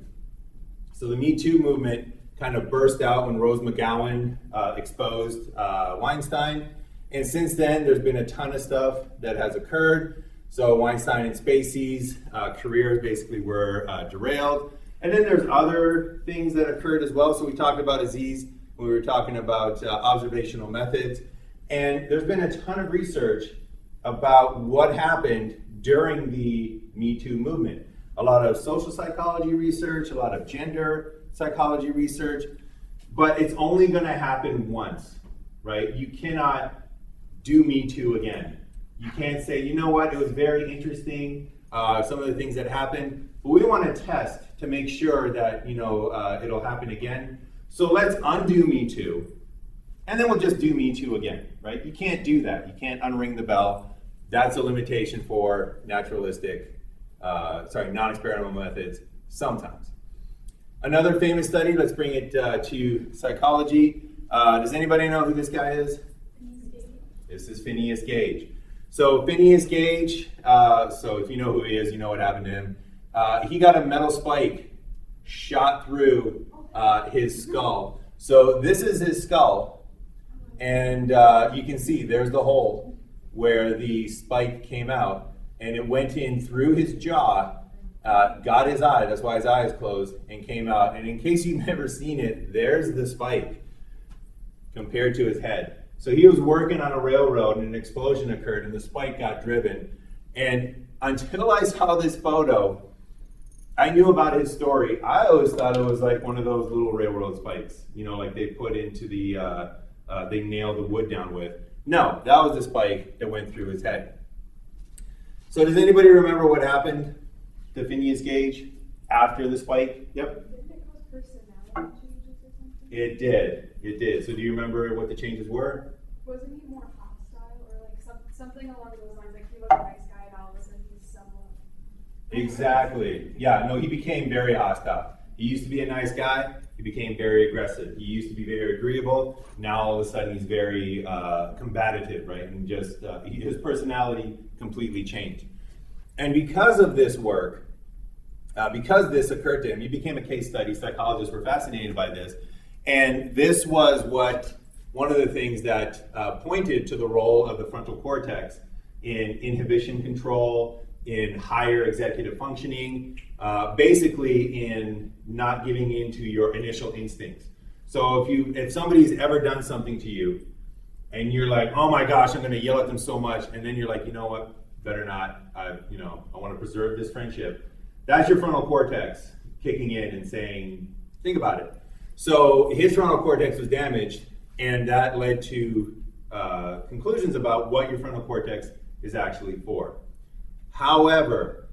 So the Me Too movement kind of burst out when Rose McGowan exposed Weinstein. And since then, there's been a ton of stuff that has occurred. So Weinstein and Spacey's careers basically were derailed. And then there's other things that occurred as well. So we talked about Aziz when we were talking about observational methods. And there's been a ton of research about what happened during the Me Too movement. A lot of social psychology research, a lot of gender psychology research, but it's only going to happen once, right? You cannot do Me Too again. You can't say, you know what, it was very interesting, some of the things that happened, but we want to test to make sure that, it'll happen again. So let's undo Me Too, and then we'll just do Me Too again, right? You can't do that. You can't unring the bell. That's a limitation for non-experimental methods sometimes. Another famous study, let's bring it to psychology. Does anybody know who this guy is? This is Phineas Gage. So Phineas Gage, so if you know who he is, you know what happened to him. He got a metal spike shot through his skull. So this is his skull, and you can see there's the hole where the spike came out, and it went in through his jaw, got his eye, that's why his eye is closed, and came out. And in case you've never seen it, there's the spike compared to his head. So he was working on a railroad and an explosion occurred and the spike got driven. And until I saw this photo, I knew about his story. I always thought it was like one of those little railroad spikes, like they put into they nailed the wood down with. No, that was the spike that went through his head. So does anybody remember what happened to Phineas Gage after the spike? Yep. Didn't it cause personality changes or something? It did. So do you remember what the changes were? Wasn't he more hostile or like something along those lines? Like he was a nice guy and all of a sudden he's somewhat. Exactly. Yeah, no, he became very hostile. He used to be a nice guy. He became very aggressive. He used to be very agreeable. Now all of a sudden he's very combative, right? And just his personality completely changed. And because of this work, because this occurred to him, he became a case study. Psychologists were fascinated by this. And this was one of the things that pointed to the role of the frontal cortex in inhibition control, in higher executive functioning, basically in not giving in to your initial instincts. So if somebody's ever done something to you and you're like, oh my gosh, I'm going to yell at them so much, and then you're like, you know what, better not, I want to preserve this friendship. That's your frontal cortex kicking in and saying, think about it. So his frontal cortex was damaged, and that led to conclusions about what your frontal cortex is actually for. However,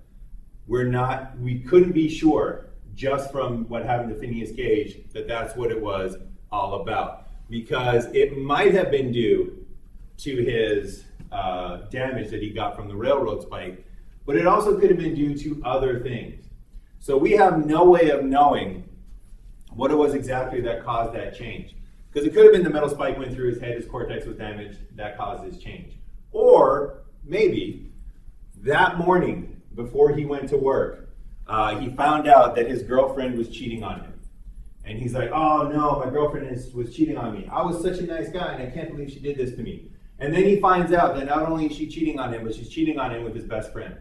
we couldn't be sure just from what happened to Phineas Gage that that's what it was all about, because it might have been due to his damage that he got from the railroad spike, but it also could have been due to other things. So we have no way of knowing what it was exactly that caused that change. Because it could have been the metal spike went through his head, his cortex was damaged, that caused his change. Or maybe that morning before he went to work, he found out that his girlfriend was cheating on him. And he's like, oh no, my girlfriend was cheating on me. I was such a nice guy and I can't believe she did this to me. And then he finds out that not only is she cheating on him, but she's cheating on him with his best friend.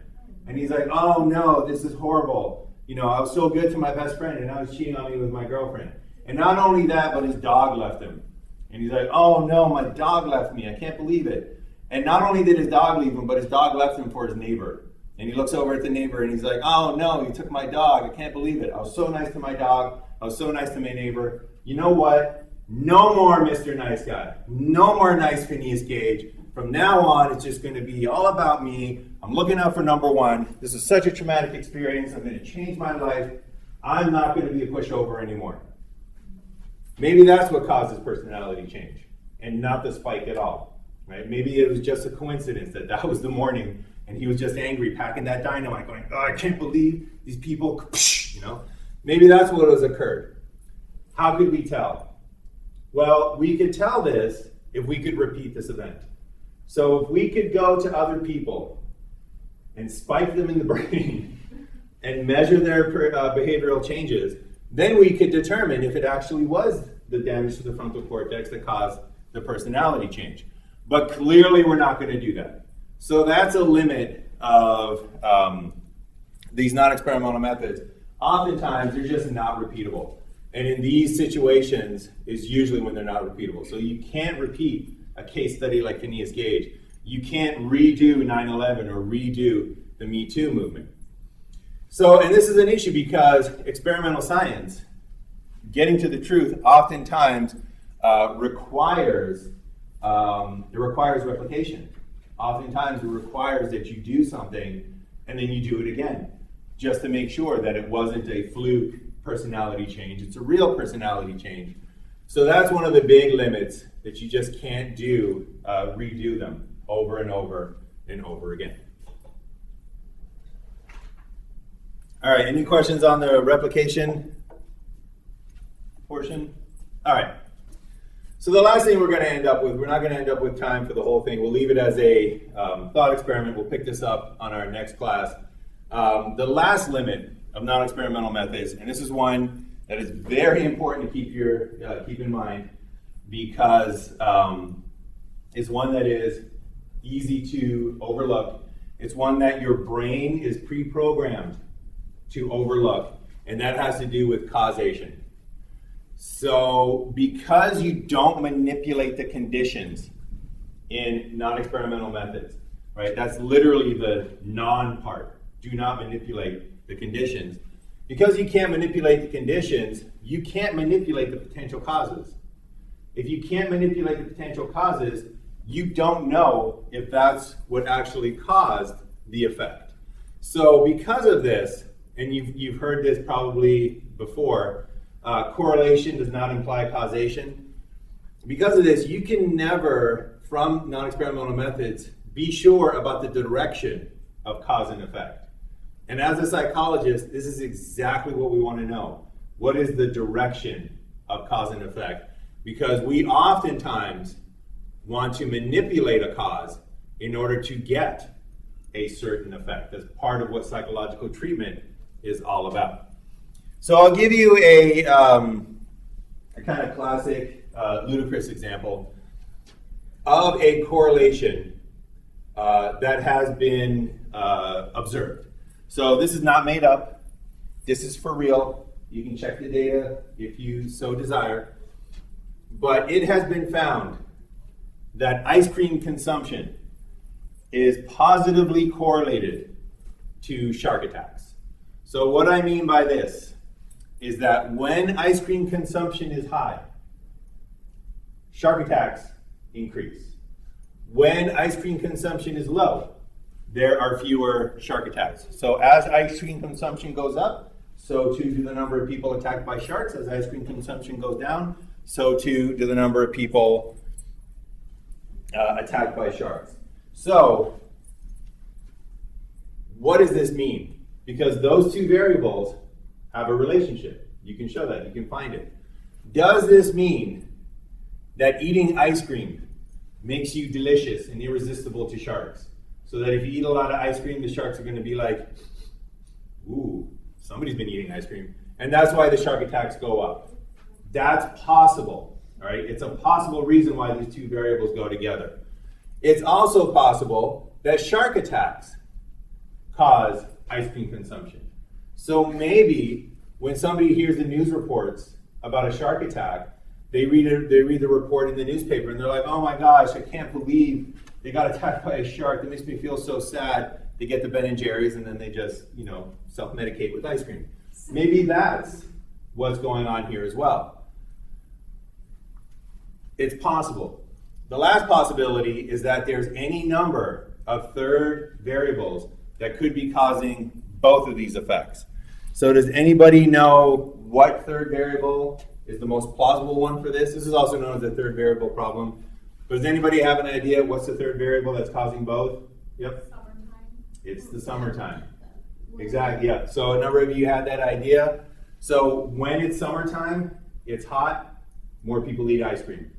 And he's like, oh no, this is horrible. You know, I was so good to my best friend and now he's cheating on me with my girlfriend. And not only that, but his dog left him. And he's like, oh no, my dog left me. I can't believe it. And not only did his dog leave him, but his dog left him for his neighbor. And he looks over at the neighbor and he's like, oh no, he took my dog. I can't believe it. I was so nice to my dog. I was so nice to my neighbor. You know what? No more Mr. Nice Guy. No more nice Phineas Gage. From now on, it's just going to be all about me. I'm looking out for number one. This is such a traumatic experience. I'm going to change my life. I'm not going to be a pushover anymore. Maybe that's what caused his personality change and not the spike at all, right? Maybe it was just a coincidence that was the morning and he was just angry, packing that dynamite, going, oh, I can't believe these people, you know? Maybe that's what has occurred. How could we tell? Well, we could tell this if we could repeat this event. So if we could go to other people and spike them in the brain and measure their behavioral changes, then we could determine if it actually was the damage to the frontal cortex that caused the personality change. But clearly we're not going to do that. So that's a limit of these non-experimental methods. Oftentimes they're just not repeatable. And in these situations is usually when they're not repeatable. So you can't repeat a case study like Phineas Gage. You can't redo 9/11 or redo the Me Too movement. So, and this is an issue because experimental science, getting to the truth, oftentimes requires replication. Oftentimes it requires that you do something and then you do it again, just to make sure that it wasn't a fluke personality change. It's a real personality change. So that's one of the big limits, that you just can't redo them over and over and over again. All right, any questions on the replication portion? All right. So the last thing we're going to end up with, we're not going to end up with time for the whole thing. We'll leave it as a thought experiment. We'll pick this up on our next class. The last limit of non-experimental methods, and this is one that is very important to keep in mind, because it's one that is easy to overlook. It's one that your brain is pre-programmed to overlook, and that has to do with causation. So because you don't manipulate the conditions in non-experimental methods, right? That's literally the non part. Do not manipulate the conditions. Because you can't manipulate the conditions, you can't manipulate the potential causes. If you can't manipulate the potential causes, you don't know if that's what actually caused the effect. So because of this, and you've heard this probably before, correlation does not imply causation. Because of this, you can never, from non-experimental methods, be sure about the direction of cause and effect. And as a psychologist, this is exactly what we want to know. What is the direction of cause and effect? Because we oftentimes want to manipulate a cause in order to get a certain effect. That's part of what psychological treatment is all about. So I'll give you a kind of classic, ludicrous example of a correlation that has been observed. So this is not made up. This is for real. You can check the data if you so desire. But it has been found that ice cream consumption is positively correlated to shark attacks. So what I mean by this is that when ice cream consumption is high, shark attacks increase. When ice cream consumption is low, there are fewer shark attacks. So as ice cream consumption goes up, so too do the number of people attacked by sharks. As ice cream consumption goes down, so too do the number of people attacked by sharks. So what does this mean? Because those two variables have a relationship. You can show that, you can find it. Does this mean that eating ice cream makes you delicious and irresistible to sharks? So that if you eat a lot of ice cream, the sharks are going to be like, ooh, somebody's been eating ice cream. And that's why the shark attacks go up. That's possible, all right? It's a possible reason why these two variables go together. It's also possible that shark attacks cause ice cream consumption. So maybe when somebody hears the news reports about a shark attack, they read the report in the newspaper and they're like, oh my gosh, I can't believe they got attacked by a shark. That makes me feel so sad. They get the Ben & Jerry's and then they just, self-medicate with ice cream. Maybe that's what's going on here as well. It's possible. The last possibility is that there's any number of third variables that could be causing both of these effects. So does anybody know what third variable is the most plausible one for this? This is also known as the third variable problem. But does anybody have an idea what's the third variable that's causing both? Yep. Summertime. It's the summertime. Exactly, yeah. So a number of you had that idea. So when it's summertime, it's hot, more people eat ice cream.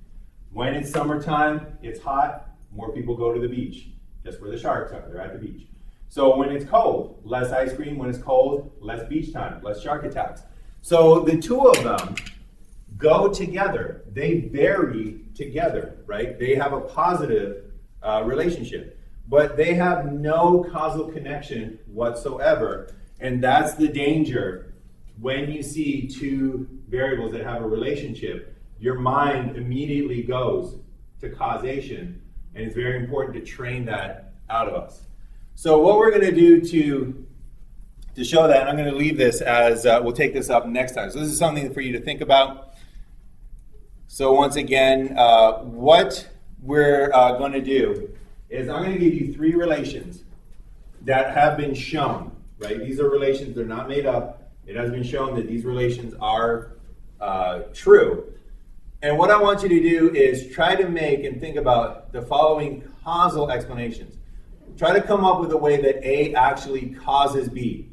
When it's summertime, it's hot, more people go to the beach. That's where the sharks are, they're at the beach. So when it's cold, less ice cream. When it's cold, less beach time, less shark attacks. So the two of them go together. They vary together, right? They have a positive relationship, but they have no causal connection whatsoever. And that's the danger when you see two variables that have a relationship. Your mind immediately goes to causation, and it's very important to train that out of us. So what we're going to do to show that, and I'm going to leave this as, we'll take this up next time. So this is something for you to think about. So once again, what we're going to do is I'm going to give you three relations that have been shown, right? These are relations, they're not made up. It has been shown that these relations are true. And what I want you to do is try to make and think about the following causal explanations. Try to come up with a way that A actually causes B.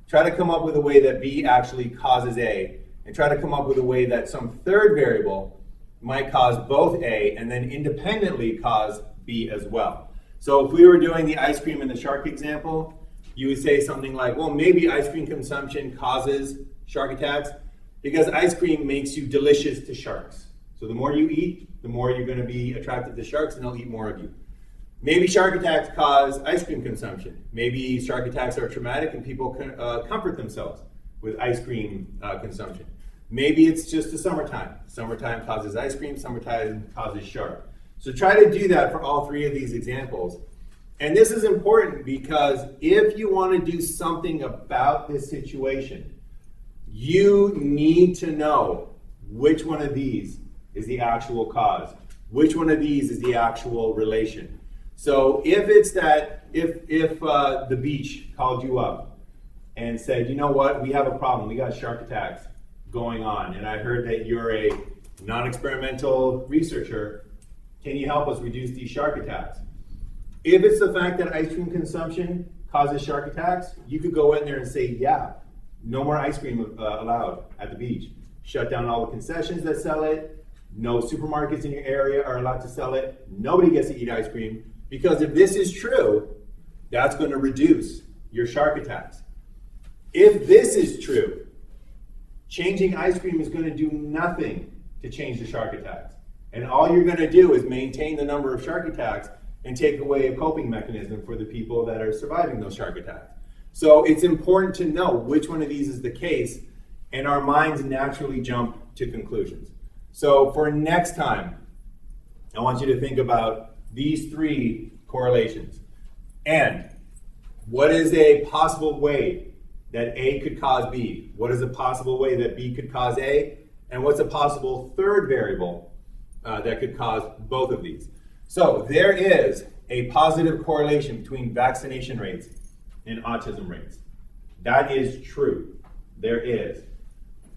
Try to come up with a way that B actually causes A. And try to come up with a way that some third variable might cause both A and then independently cause B as well. So if we were doing the ice cream and the shark example, you would say something like, well, maybe ice cream consumption causes shark attacks because ice cream makes you delicious to sharks. So the more you eat, the more you're going to be attracted to sharks and they'll eat more of you. Maybe shark attacks cause ice cream consumption. Maybe shark attacks are traumatic and people comfort themselves with ice cream consumption. Maybe it's just the summertime. Summertime causes ice cream, summertime causes shark. So try to do that for all three of these examples. And this is important because if you want to do something about this situation, you need to know which one of these is the actual cause, which one of these is the actual relation. So if it's that, if the beach called you up and said, you know what, we have a problem, we got shark attacks going on, and I heard that you're a non-experimental researcher, can you help us reduce these shark attacks? If it's the fact that ice cream consumption causes shark attacks, you could go in there and say, yeah, no more ice cream allowed at the beach. Shut down all the concessions that sell it. No supermarkets in your area are allowed to sell it. Nobody gets to eat ice cream. Because if this is true, that's going to reduce your shark attacks. If this is true, changing ice cream is going to do nothing to change the shark attacks. And all you're going to do is maintain the number of shark attacks and take away a coping mechanism for the people that are surviving those shark attacks. So it's important to know which one of these is the case, and our minds naturally jump to conclusions. So for next time, I want you to think about these three correlations. And what is a possible way that A could cause B? What is a possible way that B could cause A? And what's a possible third variable that could cause both of these? So there is a positive correlation between vaccination rates and autism rates. That is true. There is.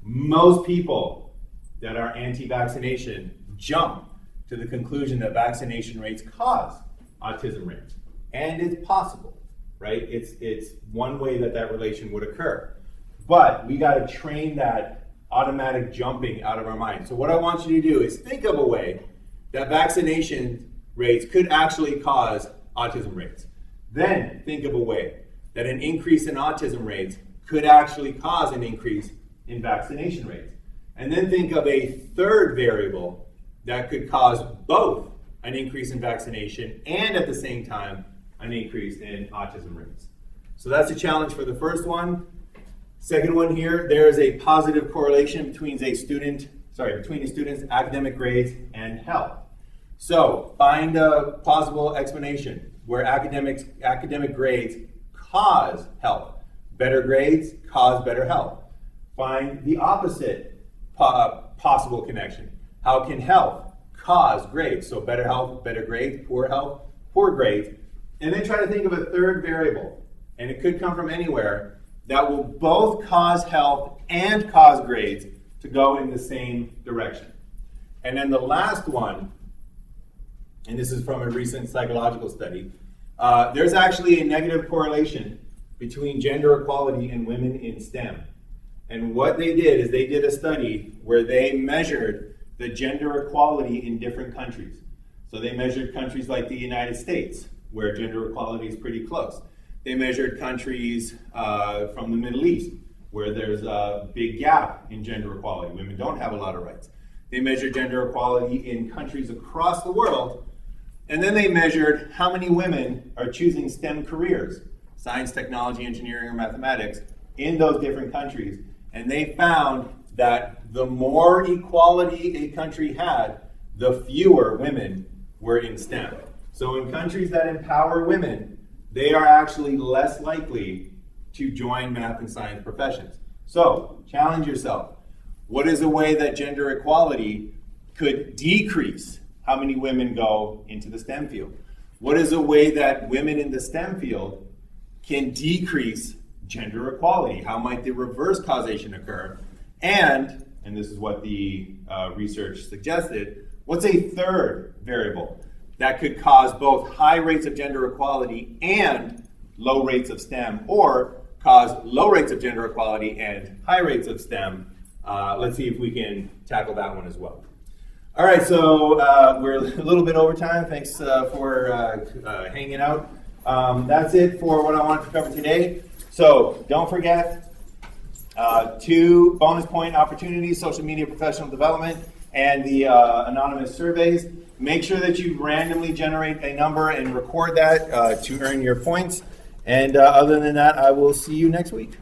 Most people that are anti-vaccination jump to the conclusion that vaccination rates cause autism rates. And it's possible, right? It's one way that relation would occur. But we got to train that automatic jumping out of our mind. So what I want you to do is think of a way that vaccination rates could actually cause autism rates. Then think of a way that an increase in autism rates could actually cause an increase in vaccination rates. And then think of a third variable that could cause both an increase in vaccination and at the same time an increase in autism rates. So that's a challenge for the first one. Second one here, there is a positive correlation between a student's academic grades and health. So find a plausible explanation where academic grades cause health. Better grades cause better health. Find the opposite possible connection. How can health cause grades? So better health, better grades, poor health, poor grades. And then try to think of a third variable, and it could come from anywhere, that will both cause health and cause grades to go in the same direction. And then the last one, and this is from a recent psychological study, there's actually a negative correlation between gender equality and women in STEM. And what they did is they did a study where they measured the gender equality in different countries. So they measured countries like the United States, where gender equality is pretty close. They measured countries from the Middle East, where there's a big gap in gender equality. Women don't have a lot of rights. They measured gender equality in countries across the world, and then they measured how many women are choosing STEM careers, science, technology, engineering, or mathematics, in those different countries. And they found that the more equality a country had, the fewer women were in STEM. So in countries that empower women, they are actually less likely to join math and science professions. So challenge yourself. What is a way that gender equality could decrease how many women go into the STEM field? What is a way that women in the STEM field can decrease gender equality? How might the reverse causation occur? And this is what the research suggested, what's a third variable that could cause both high rates of gender equality and low rates of STEM, or cause low rates of gender equality and high rates of STEM? Let's see if we can tackle that one as well. All right, so we're a little bit over time. Thanks for hanging out. That's it for what I wanted to cover today. So don't forget 2 bonus point opportunities: social media professional development and the anonymous surveys. Make sure that you randomly generate a number and record that to earn your points. And other than that, I will see you next week.